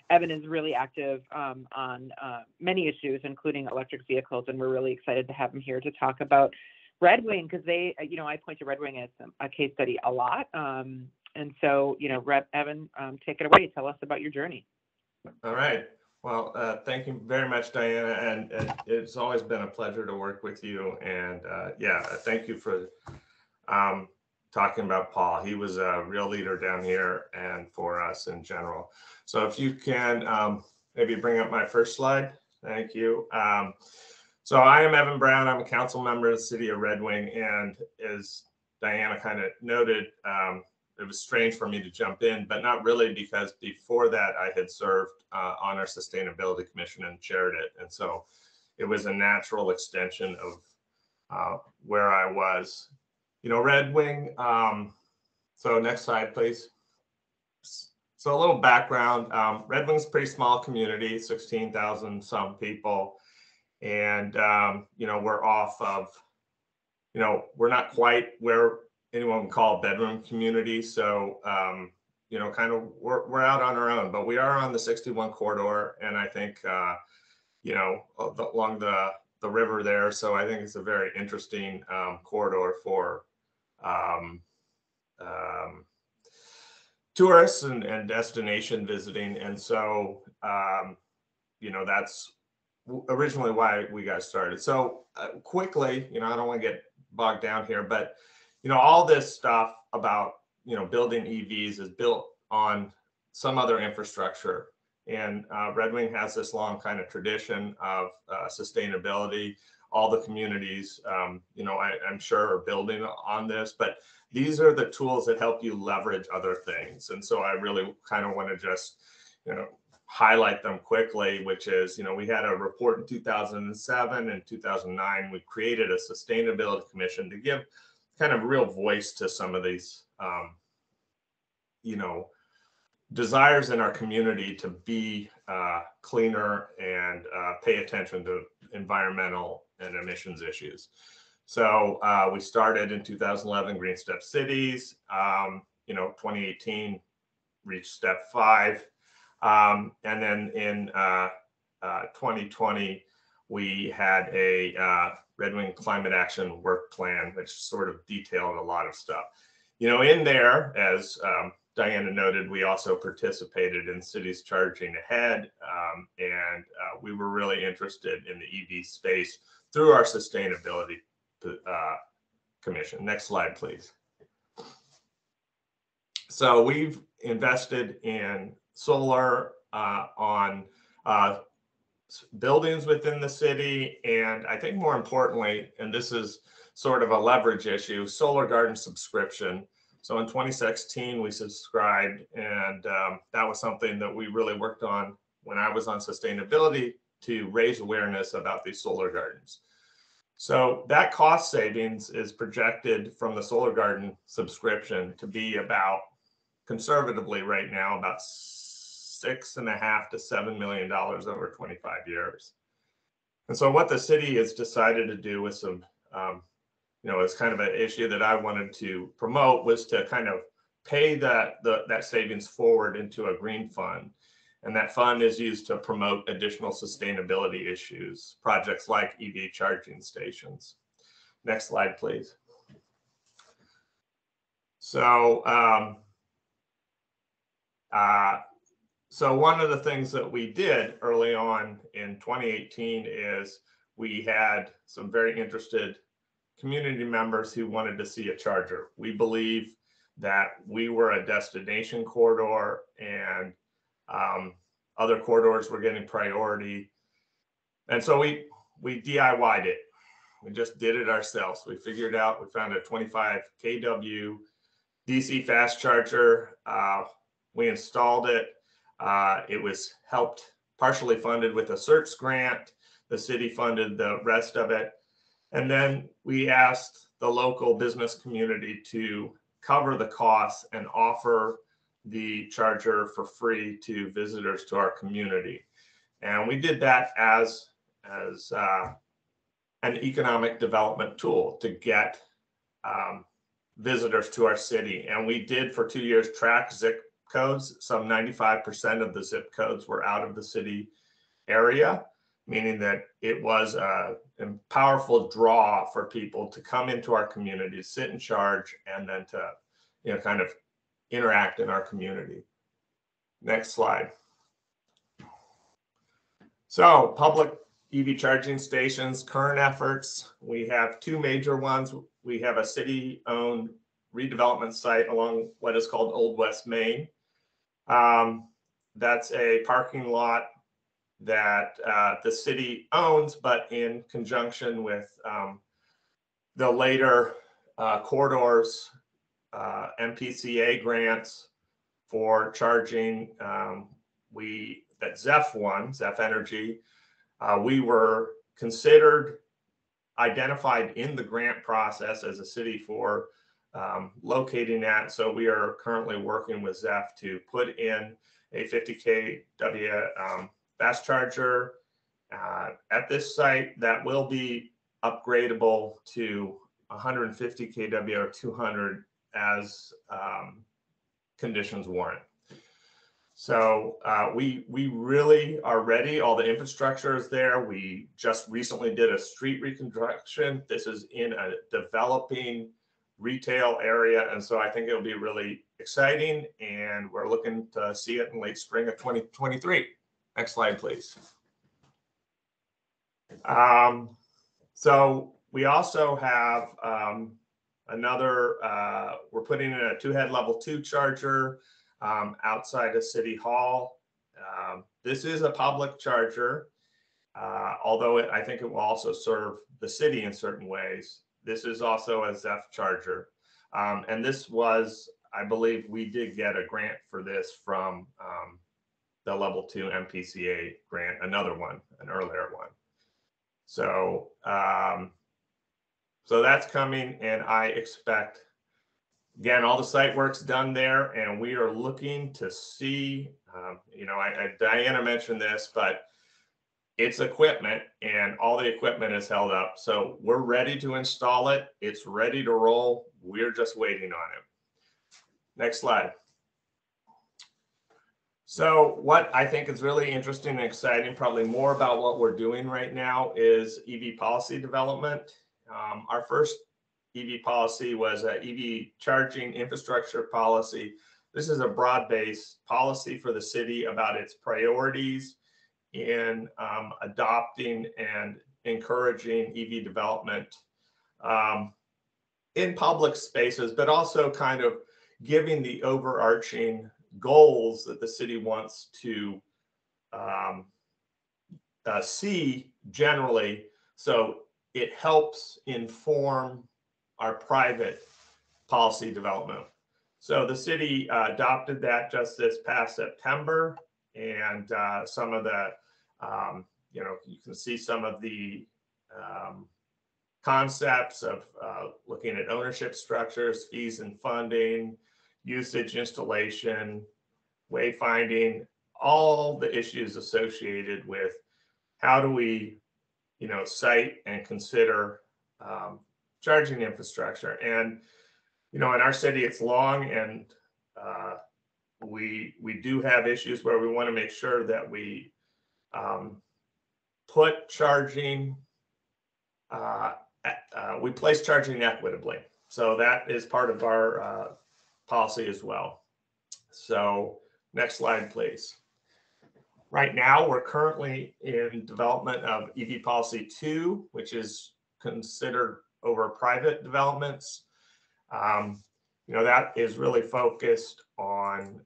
Evan is really active on many issues, including electric vehicles, and we're really excited to have him here to talk about Red Wing, because they, you know, I point to Red Wing as a case study a lot. And so, you know, Evan, take it away. Tell us about your journey. All right. Well, thank you very much, Diana. And it's always been a pleasure to work with you. And yeah, thank you for talking about Paul. He was a real leader down here and for us in general. So if you can maybe bring up my first slide. Thank you. So I am Evan Brown. I'm a council member of the city of Red Wing. And as Diana kind of noted, it was strange for me to jump in, but not really, because before that I had served on our Sustainability Commission and chaired it. And so it was a natural extension of where I was. You know, Red Wing, so next slide, please. So a little background, Red Wing's a pretty small community, 16,000 some people. And, you know, we're off of, you know, we're not quite where anyone would call a bedroom community. So, you know, kind of we're out on our own, but we are on the 61 corridor. And I think, you know, along the river there. So I think it's a very interesting corridor for tourists and destination visiting. And so, you know, that's originally why we got started. So quickly, you know, I don't want to get bogged down here, but, you know, all this stuff about, you know, building EVs is built on some other infrastructure. And Red Wing has this long kind of tradition of sustainability. All the communities, you know, I'm sure are building on this, but these are the tools that help you leverage other things. And so I really kind of want to just, you know, highlight them quickly, which is, you know, we had a report in 2007 and 2009. We created a sustainability commission to give kind of real voice to some of these, you know, desires in our community to be cleaner and pay attention to environmental and emissions issues. So we started in 2011, GreenStep cities, you know, 2018 reached step 5. And then in 2020, we had a Red Wing climate action work plan, which sort of detailed a lot of stuff. You know, in there, as Diana noted, we also participated in cities charging ahead, and we were really interested in the EV space through our sustainability commission. Next slide, please. So we've invested in solar on buildings within the city, and I think more importantly, and this is sort of a leverage issue, solar garden subscription. So in 2016, we subscribed, and that was something that we really worked on when I was on sustainability to raise awareness about these solar gardens. So that cost savings is projected from the solar garden subscription to be about, conservatively right now, about $6.5 to $7 million over 25 years. And so what the city has decided to do with some, you know, it's kind of an issue that I wanted to promote, was to kind of pay that savings forward into a green fund. And that fund is used to promote additional sustainability issues, projects like EV charging stations. Next slide, please. So, so one of the things that we did early on in 2018 is we had some very interested community members who wanted to see a charger. We believe that we were a destination corridor, and other corridors were getting priority. And so we DIY'd it. We just did it ourselves. We figured out, we found a 25 kW DC fast charger. We installed it. It was partially funded with a CERTS grant. The city funded the rest of it. And then we asked the local business community to cover the costs and offer the charger for free to visitors to our community. And we did that as an economic development tool to get visitors to our city. And we did for 2 years track zip codes. Some 95% of the zip codes were out of the city area, meaning that it was a powerful draw for people to come into our community, sit and charge, and then to, you know, kind of interact in our community. Next slide. So public EV charging stations, current efforts. We have 2 major ones. We have a city-owned redevelopment site along what is called Old West Main. That's a parking lot that the city owns, but in conjunction with the later corridors, MPCA grants for charging. That Zeph Energy, we were considered, identified in the grant process as a city for locating that. So we are currently working with Zeph to put in a 50 kW fast charger at this site that will be upgradable to 150 kW or 200 as conditions warrant. So we really are ready. All the infrastructure is there. We just recently did a street reconstruction. This is in a developing retail area, and so I think it'll be really exciting, and we're looking to see it in late spring of 2023. Next slide, please. So we also have another, we're putting in a 2-head level 2 charger outside of City Hall. This is a public charger, although I think it will also serve the city in certain ways. This is also a Zeph charger. And this was, I believe we did get a grant for this from the level 2 MPCA grant, another one, an earlier one. So, so that's coming, and I expect, again, all the site work's done there, and we are looking to see, you know, Diana mentioned this, but it's equipment, and all the equipment is held up. So we're ready to install it. It's ready to roll. We're just waiting on it. Next slide. So what I think is really interesting and exciting, probably more about what we're doing right now, is EV policy development. Our first EV policy was a EV charging infrastructure policy. This is a broad-based policy for the city about its priorities in adopting and encouraging EV development in public spaces, but also kind of giving the overarching goals that the city wants to see generally. So it helps inform our private policy development. So the city adopted that just this past September, and some of the, you know, you can see some of the concepts of looking at ownership structures, fees and funding, usage, installation, wayfinding, all the issues associated with how do we, you know, site and consider charging infrastructure. And, you know, in our city, it's long, and we do have issues where we want to make sure that we put charging, we place charging equitably. So that is part of our policy as well. So next slide, please. Right now, we're currently in development of EV Policy 2, which is considered over private developments. You know, that is really focused on,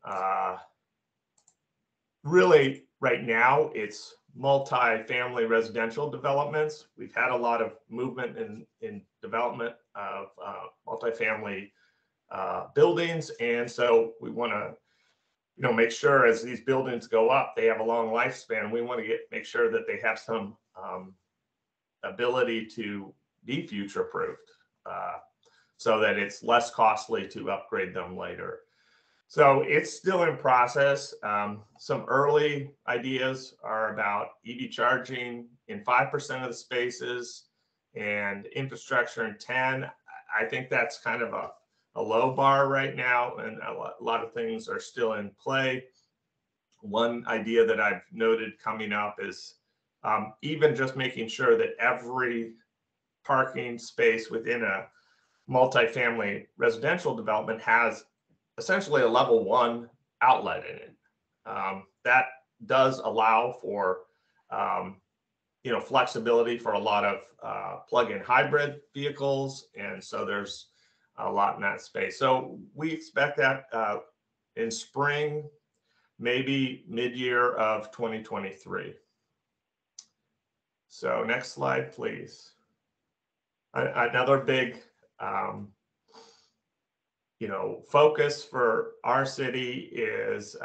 really right now, it's multi-family residential developments. We've had a lot of movement in development of multi-family buildings. And so we want to, you know, make sure as these buildings go up, they have a long lifespan. We want to make sure that they have some ability to be future-proofed so that it's less costly to upgrade them later. So it's still in process. Some early ideas are about EV charging in 5% of the spaces and infrastructure in 10. I think that's kind of a low bar right now, and a lot of things are still in play. One idea that I've noted coming up is even just making sure that every parking space within a multifamily residential development has essentially a level 1 outlet in it. That does allow for you know, flexibility for a lot of plug-in hybrid vehicles, and so there's a lot in that space. So we expect that in spring, maybe mid-year of 2023. So next slide, please. Another big you know, focus for our city is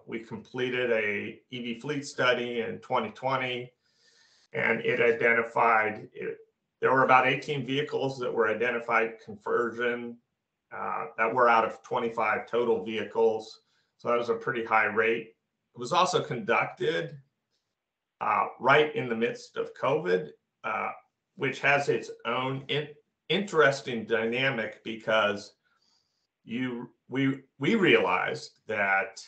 we completed a EV fleet study in 2020, and it identified there were about 18 vehicles that were identified conversion that were out of 25 total vehicles. So that was a pretty high rate. It was also conducted right in the midst of COVID, which has its own interesting dynamic, because we realized that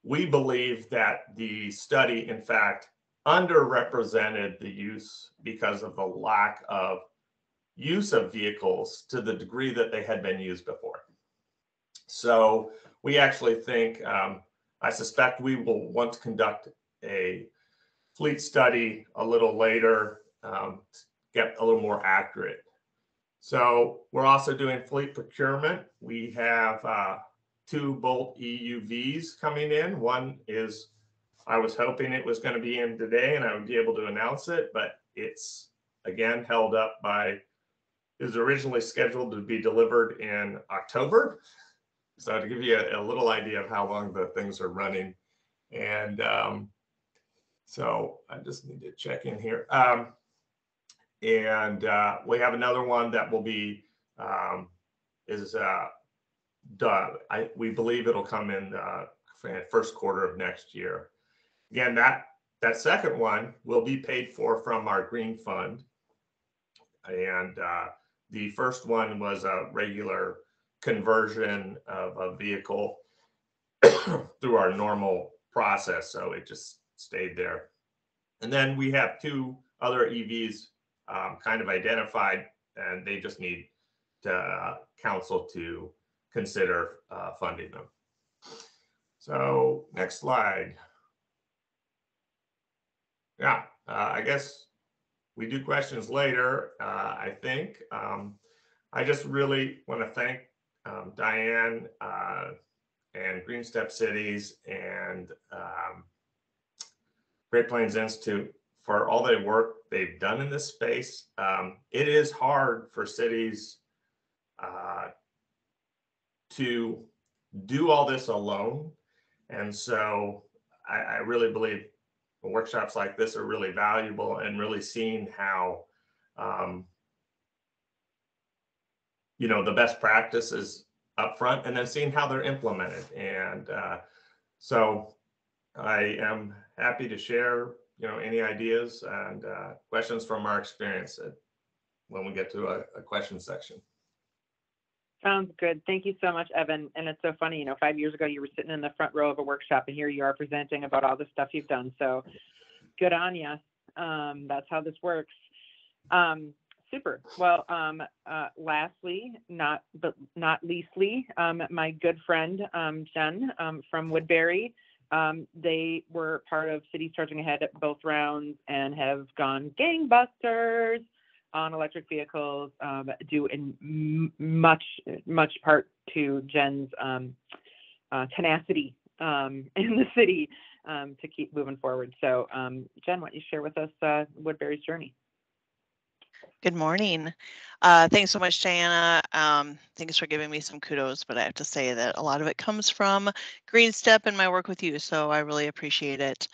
we believe that the study, in fact, underrepresented the use because of the lack of use of vehicles to the degree that they had been used before. So we actually think, I suspect we will want to conduct a fleet study a little later, to get a little more accurate. So we're also doing fleet procurement. We have 2 Bolt EUVs coming in. One is, I was hoping it was going to be in today and I would be able to announce it, but it's again held up by, it was originally scheduled to be delivered in October. So to give you a little idea of how long the things are running. And so I just need to check in here. We have another one that will be, done. We believe it'll come in first quarter of next year. Again, that second one will be paid for from our green fund. And the first one was a regular conversion of a vehicle through our normal process. So it just stayed there. And then we have 2 other EVs kind of identified, and they just need council to consider funding them. So next slide. Yeah, I guess we do questions later, I think. I just really want to thank Diane and GreenStep Cities and Great Plains Institute for all the work they've done in this space. It is hard for cities to do all this alone. And so I really believe workshops like this are really valuable, and really seeing how, the best practices up front, and then seeing how they're implemented. And so I am happy to share, any ideas and questions from our experience when we get to a question section. Sounds good. Thank you so much, Evan. And it's so funny, 5 years ago, you were sitting in the front row of a workshop, and here you are presenting about all the stuff you've done. So good on you. That's how this works. Super. Well, lastly, not leastly, my good friend, Jen from Woodbury, they were part of Cities Charging Ahead at both rounds and have gone gangbusters on electric vehicles, due in much part to Jen's tenacity in the city to keep moving forward. So Jen, why don't you share with us Woodbury's journey? Good morning. Thanks so much, Diana. Thanks for giving me some kudos, but I have to say that a lot of it comes from GreenStep and my work with you, so I really appreciate it.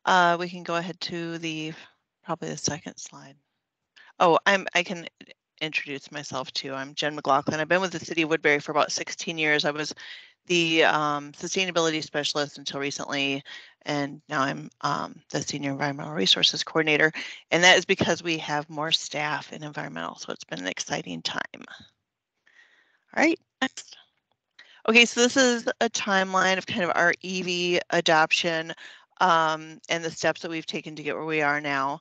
We can go ahead to probably the second slide. Oh, I can introduce myself too. I'm Jen McLoughlin. I've been with the city of Woodbury for about 16 years. I was the sustainability specialist until recently, and now I'm the senior environmental resources coordinator. And that is because we have more staff in environmental, so it's been an exciting time. All right, next. Okay, so this is a timeline of kind of our EV adoption and the steps that we've taken to get where we are now.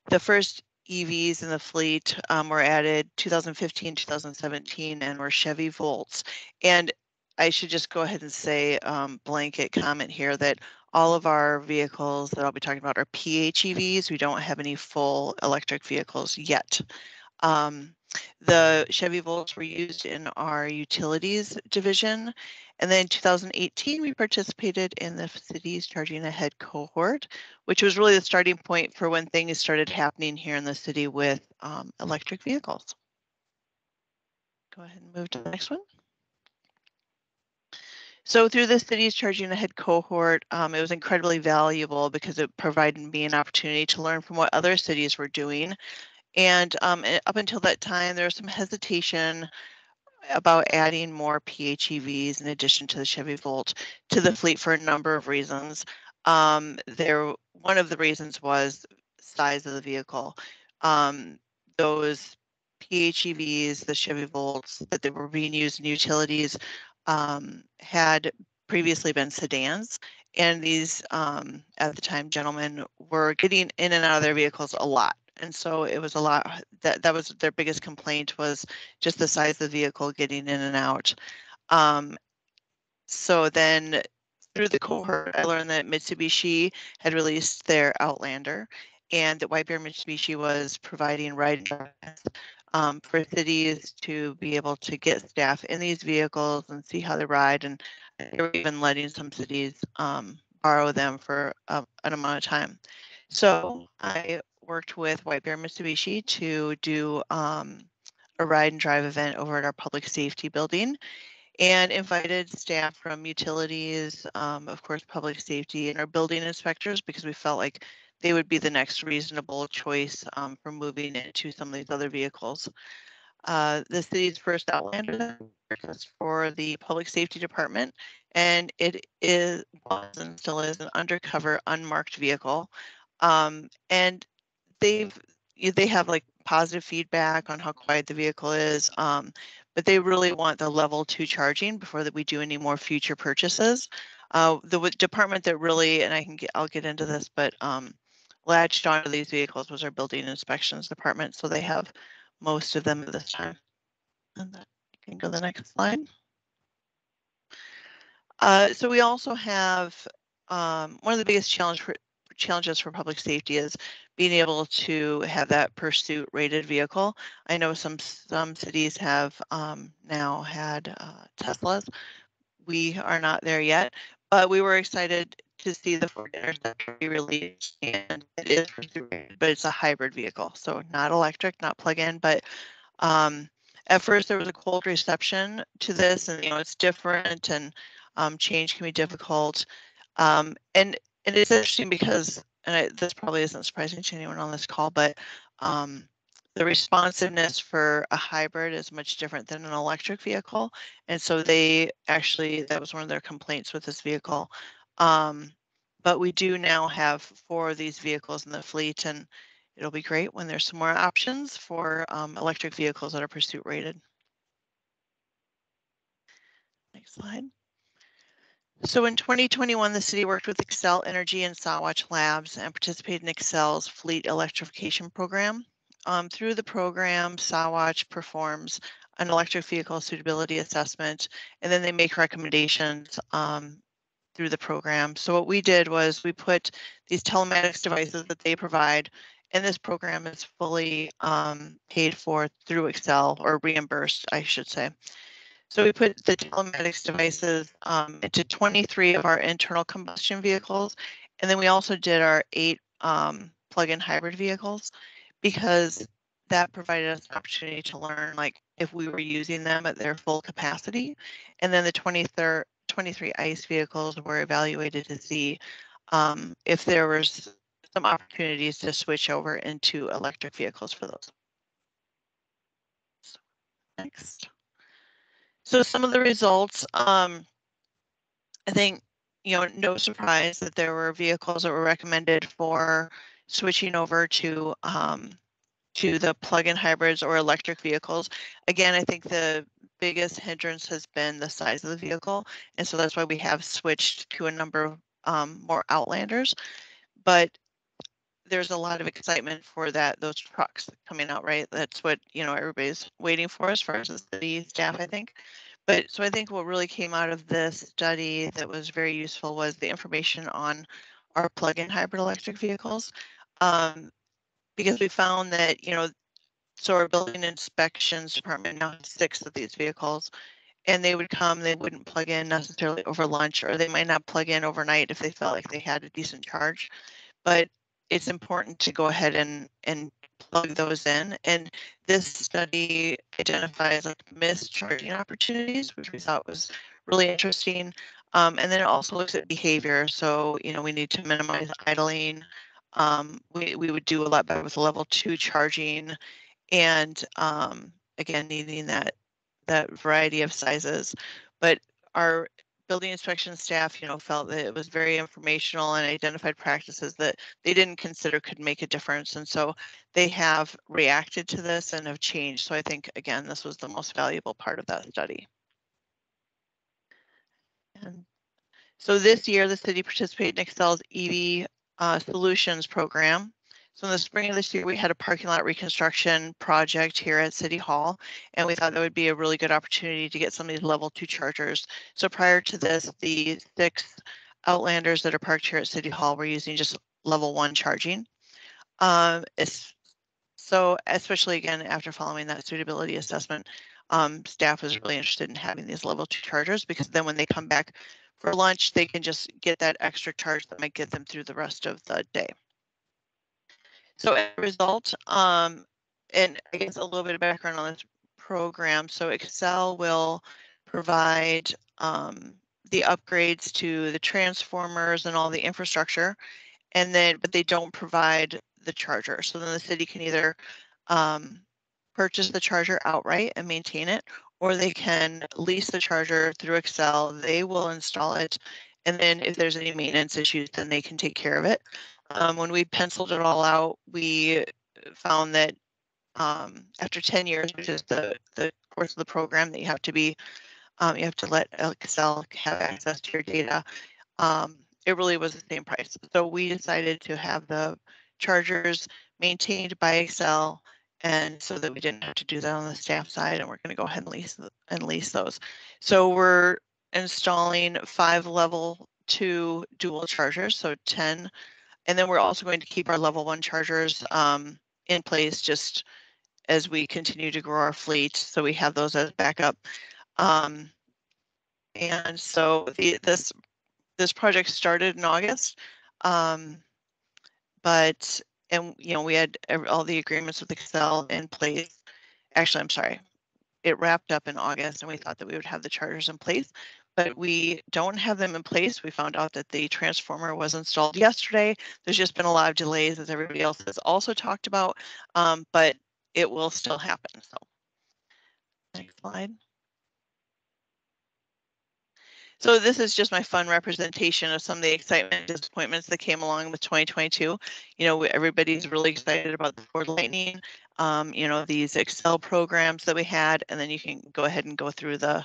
The first EVs in the fleet were added 2015, 2017, and were Chevy Volts. And I should just go ahead and say blanket comment here that all of our vehicles that I'll be talking about are PHEVs. We don't have any full electric vehicles yet. The Chevy Volts were used in our utilities division. And then in 2018, we participated in the Cities Charging Ahead cohort, which was really the starting point for when things started happening here in the city with electric vehicles. Go ahead and move to the next one. So through the Cities Charging Ahead cohort, it was incredibly valuable because it provided me an opportunity to learn from what other cities were doing. And up until that time, there was some hesitation about adding more PHEVs in addition to the Chevy Volt to the fleet for a number of reasons. One of the reasons was size of the vehicle. Those PHEVs, the Chevy Volts that they were being used in utilities, had previously been sedans, and these at the time gentlemen were getting in and out of their vehicles a lot. And so it was a lot that was their biggest complaint, was just the size of the vehicle getting in and out. So then through the cohort, I learned that Mitsubishi had released their Outlander, and that White Bear Mitsubishi was providing ride for cities to be able to get staff in these vehicles and see how they ride. And they were even letting some cities borrow them for an amount of time. So I worked with White Bear Mitsubishi to do a ride and drive event over at our public safety building, and invited staff from utilities, of course, public safety, and our building inspectors, because we felt like they would be the next reasonable choice for moving into some of these other vehicles. The city's first Outlander was for the public safety department, and it was and still is an undercover, unmarked vehicle. And they have like positive feedback on how quiet the vehicle is, but they really want the level 2 charging before that we do any more future purchases. The department that really, and I'll get into this, but latched onto these vehicles was our building inspections department. So they have most of them at this time. And then you can go to the next slide. So we also have one of the biggest challenges for public safety is being able to have that pursuit rated vehicle. I know some cities have now had Teslas. We are not there yet, but we were excited to see the Ford Interceptor be released, and it is pursuit rated, but it's a hybrid vehicle, so not electric, not plug-in. But at first there was a cold reception to this, and it's different, and change can be difficult. And it's interesting because, and this probably isn't surprising to anyone on this call, but the responsiveness for a hybrid is much different than an electric vehicle. And so that was one of their complaints with this vehicle. But we do now have 4 of these vehicles in the fleet, and it'll be great when there's some more options for electric vehicles that are pursuit rated. Next slide. So in 2021, the city worked with Xcel Energy and Sawatch Labs and participated in Xcel's fleet electrification program. Through the program, Sawatch performs an electric vehicle suitability assessment, and then they make recommendations through the program. So what we did was we put these telematics devices that they provide, and this program is fully paid for through Xcel, or reimbursed, I should say. So we put the telematics devices into 23 of our internal combustion vehicles. And then we also did our 8 plug-in hybrid vehicles, because that provided us an opportunity to learn like if we were using them at their full capacity. And then the 23 ICE vehicles were evaluated to see if there was some opportunities to switch over into electric vehicles for those. So, next. So some of the results, I think, no surprise that there were vehicles that were recommended for switching over to the plug-in hybrids or electric vehicles. Again, I think the biggest hindrance has been the size of the vehicle, and so that's why we have switched to a number of more Outlanders. But there's a lot of excitement for those trucks coming out, right? That's what everybody's waiting for as far as the city staff, I think. But so I think what really came out of this study that was very useful was the information on our plug-in hybrid electric vehicles, because we found that so our building inspections department now has 6 of these vehicles, and they would come, they wouldn't plug in necessarily over lunch, or they might not plug in overnight if they felt like they had a decent charge. But it's important to go ahead and plug those in. And this study identifies like missed charging opportunities, which we thought was really interesting. And then it also looks at behavior. So, we need to minimize idling. We would do a lot better with level 2 charging, and again, needing that that variety of sizes. But our building inspection staff, felt that it was very informational and identified practices that they didn't consider could make a difference. And so they have reacted to this and have changed. So I think, again, this was the most valuable part of that study. And so this year, the city participated in Excel's EV Solutions program. So in the spring of this year, we had a parking lot reconstruction project here at City Hall, and we thought that would be a really good opportunity to get some of these level 2 chargers. So prior to this, the 6 Outlanders that are parked here at City Hall were using just level 1 charging. So especially again, after following that suitability assessment, staff was really interested in having these level 2 chargers, because then when they come back for lunch, they can just get that extra charge that might get them through the rest of the day. So as a result, and I guess a little bit of background on this program. So Excel will provide the upgrades to the transformers and all the infrastructure, but they don't provide the charger. So then the city can either purchase the charger outright and maintain it, or they can lease the charger through Excel. They will install it, and then if there's any maintenance issues, then they can take care of it. When we penciled it all out, we found that after 10 years, which is the course of the program, that you have to let Excel have access to your data. It really was the same price. So we decided to have the chargers maintained by Excel, and so that we didn't have to do that on the staff side, and we're going to go ahead and lease those. So we're installing 5 level 2 dual chargers, so 10, and then we're also going to keep our level 1 chargers in place just as we continue to grow our fleet, so we have those as backup. And so this project started in August, we had all the agreements with Excel in place. Actually, I'm sorry, it wrapped up in August, and we thought that we would have the chargers in place, but we don't have them in place. We found out that the transformer was installed yesterday. There's just been a lot of delays, as everybody else has also talked about, but it will still happen. So next slide. So this is just my fun representation of some of the excitement and disappointments that came along with 2022. Everybody's really excited about the Ford Lightning, these Excel programs that we had, and then you can go ahead and go through I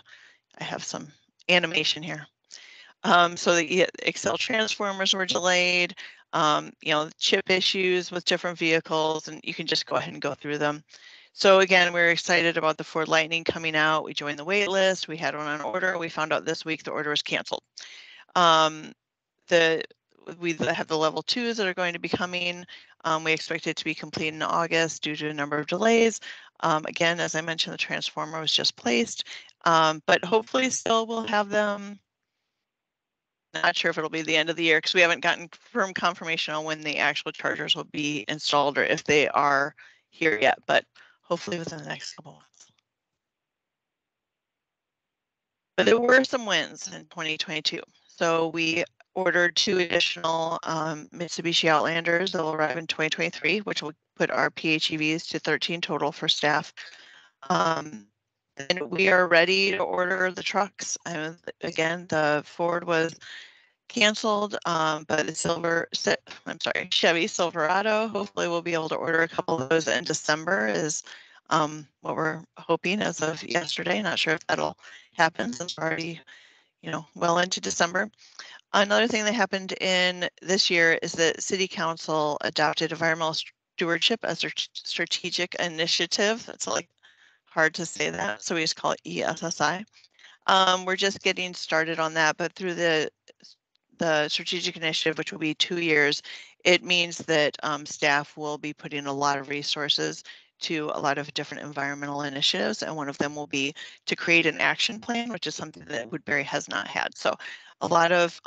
have some animation here. So the Excel transformers were delayed, chip issues with different vehicles, and you can just go ahead and go through them. So again, we're excited about the Ford Lightning coming out. We joined the wait list. We had one on order. We found out this week the order was canceled. We have the level 2s that are going to be coming. We expect it to be complete in August due to a number of delays. Again, as I mentioned, the transformer was just placed, but hopefully still we'll have them. Not sure if it'll be the end of the year, because we haven't gotten firm confirmation on when the actual chargers will be installed or if they are here yet, but hopefully within the next couple months. But there were some wins in 2022. So we ordered 2 additional Mitsubishi Outlanders that will arrive in 2023, which will put our PHEVs to 13 total for staff. And we are ready to order the trucks. Again, the Ford was canceled, but the Chevy Silverado, hopefully we'll be able to order a couple of those in December is what we're hoping as of yesterday. Not sure if that'll happen since we're already, well into December. Another thing that happened in this year is that City Council adopted environmental stewardship as their strategic initiative. That's like hard to say that, so we just call it ESSI. We're just getting started on that, but through the strategic initiative, which will be 2 years, it means that staff will be putting a lot of resources to a lot of different environmental initiatives, and one of them will be to create an action plan, which is something that Woodbury has not had. So a lot of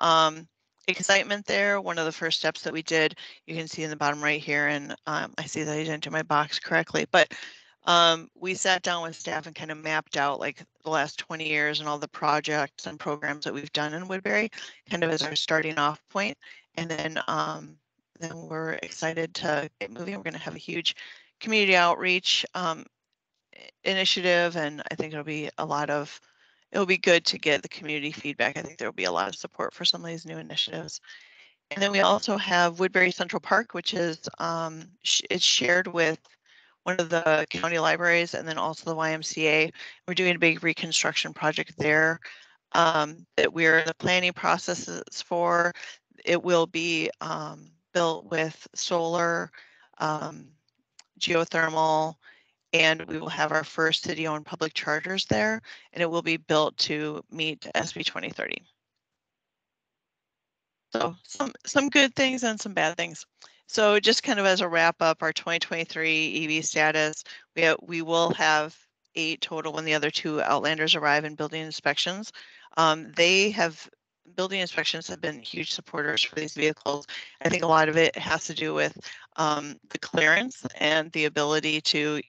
excitement there. One of the first steps that we did, you can see in the bottom right here, and I see that I didn't do my box correctly, but we sat down with staff and kind of mapped out like the last 20 years and all the projects and programs that we've done in Woodbury, kind of as our starting off point. And then we're excited to get moving. We're going to have a huge community outreach initiative, and I think it'll be good to get the community feedback. I think there will be a lot of support for some of these new initiatives. And then we also have Woodbury Central Park, which is it's shared with one of the county libraries and then also the YMCA. We're doing a big reconstruction project there that we're in the planning processes for. It will be built with solar, geothermal, and we will have our first city-owned public chargers there, and it will be built to meet SB 2030. So some good things and some bad things. So just kind of as a wrap up, our 2023 EV status, we will have 8 total when the other 2 Outlanders arrive in building inspections. Building inspections have been huge supporters for these vehicles. I think a lot of it has to do with the clearance and the ability to,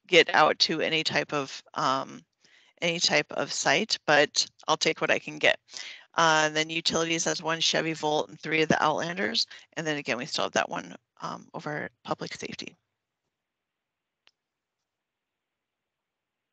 get out to any type of site, but I'll take what I can get. Then utilities has 1 Chevy Volt and 3 of the Outlanders. And then again, we still have that one over public safety.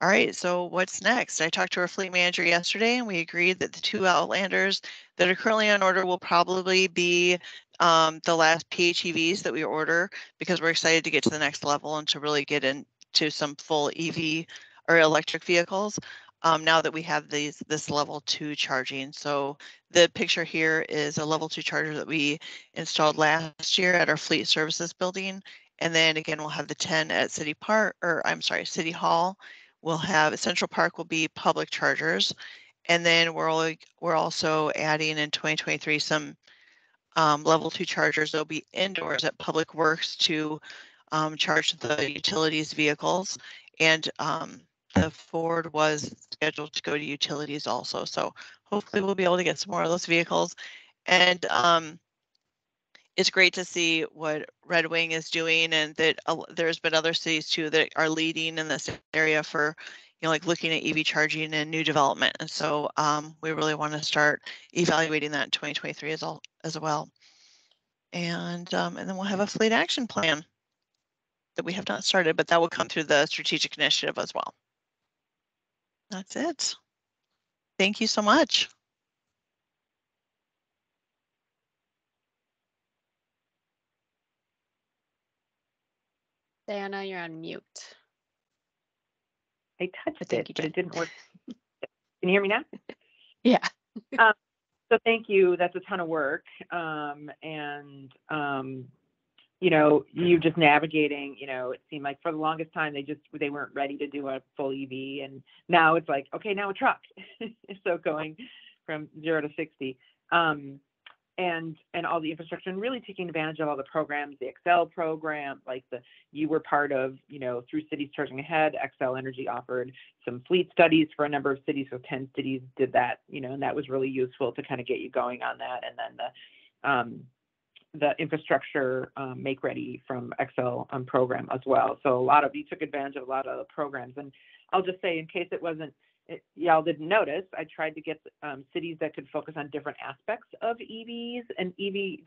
All right, so what's next? I talked to our fleet manager yesterday and we agreed that the 2 Outlanders that are currently on order will probably be the last PHEVs that we order, because we're excited to get to the next level and to really get into some full EV or electric vehicles. Now that we have this level 2 charging. So the picture here is a level 2 charger that we installed last year at our fleet services building. And then again, we'll have the 10 at City Hall. We'll have Central Park will be public chargers. And then we're also adding in 2023 some level 2 chargers. They'll be indoors at Public Works to charge the utilities vehicles. And the Ford was scheduled to go to utilities also. So hopefully we'll be able to get some more of those vehicles. And it's great to see what Red Wing is doing, and that there's been other cities too that are leading in this area for, like looking at EV charging and new development. And so we really want to start evaluating that in 2023 as well. And then we'll have a fleet action plan that we have not started, but that will come through the strategic initiative as well. That's it. Thank you so much. Diana, you're on mute. I touched Thank it, you, but it Jen. didn't work. Can you hear me now? Yeah. So thank you. That's a ton of work. You just navigating, it seemed like for the longest time, they weren't ready to do a full EV. And now it's like, okay, now a truck. So going from 0 to 60. And all the infrastructure, and really taking advantage of all the programs, the Excel program, like you were part of, through Cities Charging Ahead. Excel Energy offered some fleet studies for a number of cities, so 10 cities did that, and that was really useful to kind of get you going on that. And then the infrastructure Make Ready from Excel program as well. So you took advantage of a lot of the programs. And I'll just say, in case y'all didn't notice, I tried to get cities that could focus on different aspects of EVs and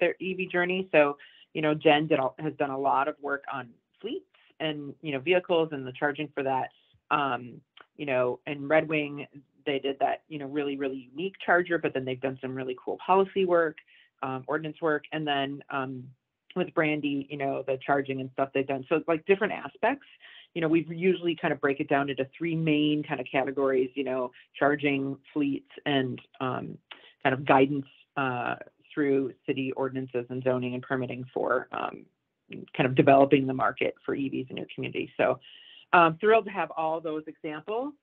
their EV journey. So, Jen has done a lot of work on fleets and, vehicles and the charging for that. And Red Wing, they did that, really, really unique charger, but then they've done some really cool policy work, ordinance work. And then with Brandy, the charging and stuff they've done. So it's like different aspects. We usually kind of break it down into 3 main kind of categories, charging, fleets, and kind of guidance through city ordinances and zoning and permitting for kind of developing the market for EVs in your community. So thrilled to have all those examples.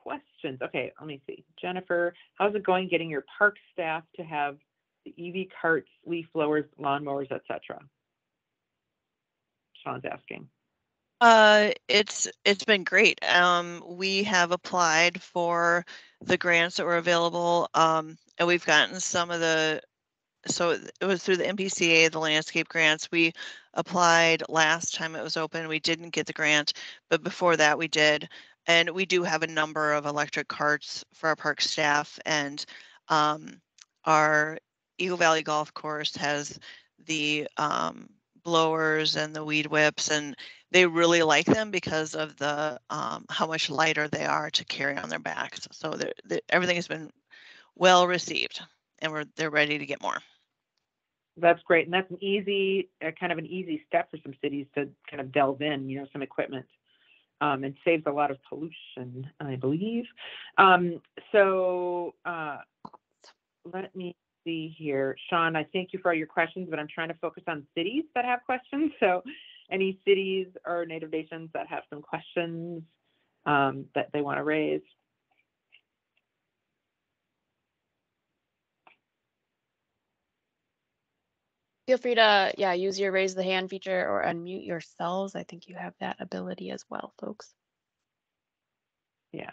Questions? Okay, let me see. Jennifer, how's it going getting your park staff to have the EV carts, leaf blowers, lawnmowers, etc.? Sean's asking. It's been great. We have applied for the grants that were available, and we've gotten some of so it was through the MPCA, the landscape grants. We applied last time it was open. We didn't get the grant, but before that we did. And we do have a number of electric carts for our park staff, and our Eagle Valley Golf Course has the blowers and the weed whips, and they really like them because of the how much lighter they are to carry on their backs. So everything has been well received, and they're ready to get more. That's great, and that's an easy kind of an easy step for some cities to kind of delve in, you know, some equipment, and saves a lot of pollution, I believe. So let me see here, Sean. I thank you for all your questions, but I'm trying to focus on cities that have questions. So, any cities or Native nations that have some questions that they want to raise? Feel free to, yeah, use your raise the hand feature or unmute yourselves. I think you have that ability as well, folks. Yeah.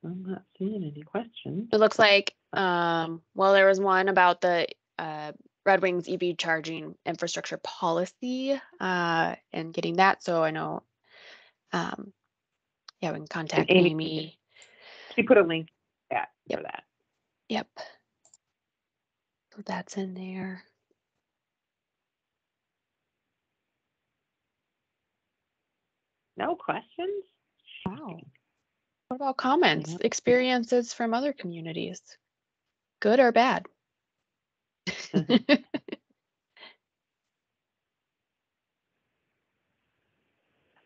I'm not seeing any questions. It looks like, well, there was one about the Red Wings EV charging infrastructure policy and getting that. So I know, yeah, we can contact Amy. She put a link for that. Yep. So that's in there. No questions? Wow. What about comments, experiences from other communities? Good or bad?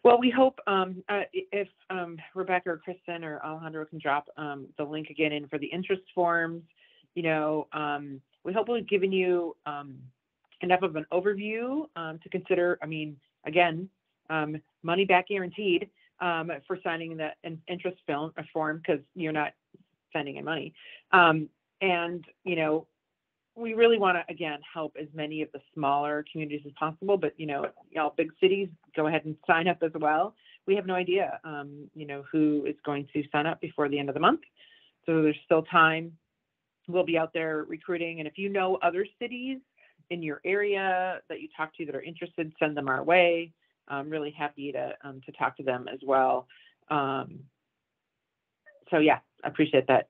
Well, we hope if Rebecca or Kristen or Alejandro can drop the link again in for the interest forms, you know, we hope we've given you enough of an overview to consider. I mean, again, money back guaranteed for signing the interest form because you're not spending any money. And, you know, we really want to, again, help as many of the smaller communities as possible, but, you know, y'all big cities, go ahead and sign up as well. We have no idea, you know, who is going to sign up before the end of the month. So there's still time. We'll be out there recruiting. And if you know other cities in your area that you talk to that are interested, send them our way. I'm really happy to talk to them as well. So yeah, I appreciate that.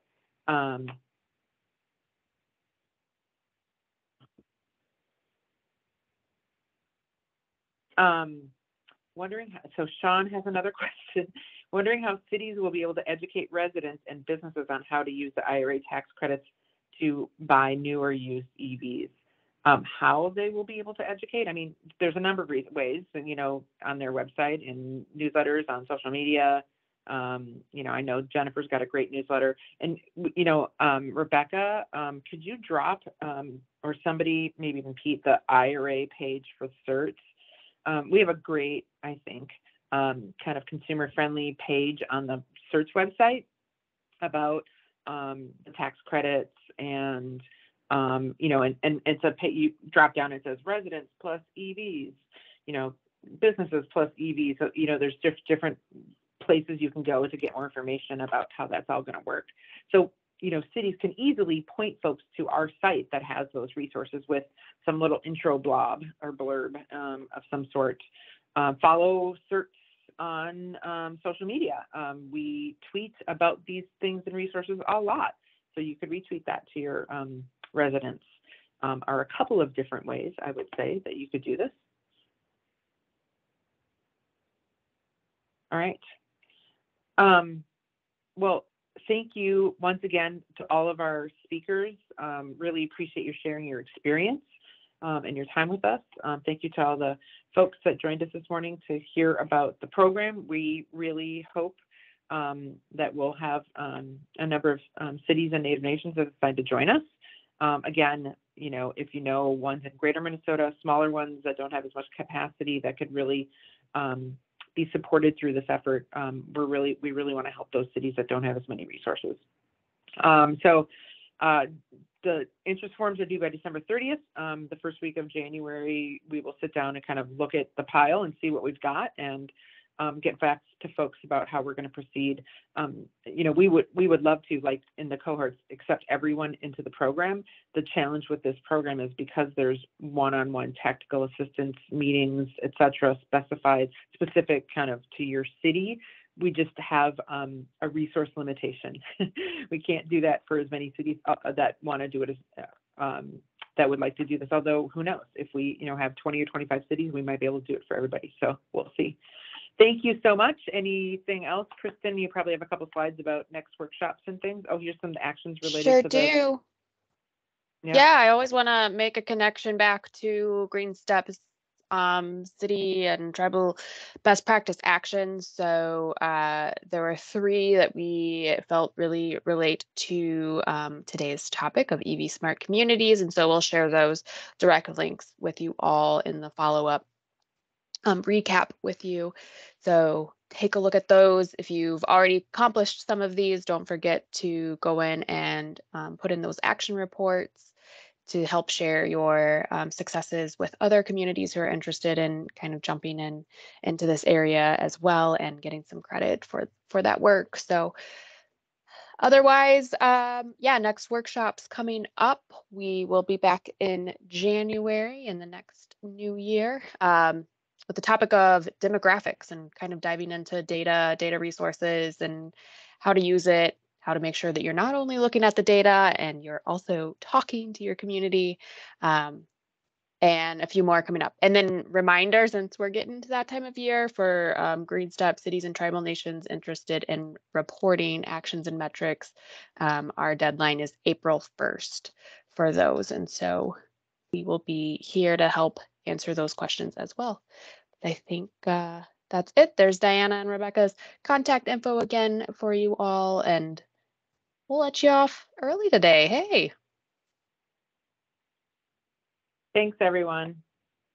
Wondering how, so Sean has another question. Wondering how cities will be able to educate residents and businesses on how to use the IRA tax credits to buy new or used EVs. How they will be able to educate? I mean, there's a number of ways, you know, on their website, in newsletters, on social media. You know, I know Jennifer's got a great newsletter. And, you know, Rebecca, could you drop, or somebody, maybe even Pete, the IRA page for certs? We have a great, I think, kind of consumer-friendly page on the search website about the tax credits and, you know, and it's you drop down, it says residents plus EVs, you know, businesses plus EVs. So, you know, there's different places you can go to get more information about how that's all going to work. So, you know, cities can easily point folks to our site that has those resources with some little intro blob or blurb of some sort. Follow certs on social media. We tweet about these things and resources a lot. So you could retweet that to your residents. Are a couple of different ways, I would say, that you could do this. All right. Well, thank you once again to all of our speakers. Really appreciate you sharing your experience and your time with us. Thank you to all the folks that joined us this morning to hear about the program. We really hope that we'll have a number of cities and Native nations that decide to join us. Again, you know, if you know ones in greater Minnesota, smaller ones that don't have as much capacity that could really be supported through this effort, we really want to help those cities that don't have as many resources. So the interest forms are due by December 30th. The first week of January, we will sit down and kind of look at the pile and see what we've got and get back to folks about how we're going to proceed. You know, we would love to, like in the cohorts, accept everyone into the program. The challenge with this program is because there's one-on-one tactical assistance meetings, et cetera, specific kind of to your city. We just have a resource limitation. We can't do that for as many cities that want to do it as that would like to do this. Although who knows, if we have 20 or 25 cities, we might be able to do it for everybody. So we'll see. Thank you so much. Anything else, Kristen? You probably have a couple slides about next workshops and things. Oh, here's some actions related Sure to do. Yeah, I always want to make a connection back to GreenStep's city and tribal best practice actions. So there were 3 that we felt really relate to today's topic of EV smart communities. And so we'll share those direct links with you all in the follow-up recap with you. So take a look at those. If you've already accomplished some of these, don't forget to go in and put in those action reports to help share your successes with other communities who are interested in kind of jumping into this area as well and getting some credit for that work. So otherwise, yeah, next workshop's coming up. We will be back in January in the next new year with the topic of demographics and kind of diving into data resources and how to use it, how to make sure that you're not only looking at the data and you're also talking to your community, and a few more coming up. And then reminder, since we're getting to that time of year, for GreenStep cities and tribal nations interested in reporting actions and metrics, our deadline is April 1st for those. And so we will be here to help answer those questions as well. I think that's it. There's Diana and Rebecca's contact info again for you all, and we'll let you off early today. Hey. Thanks, everyone.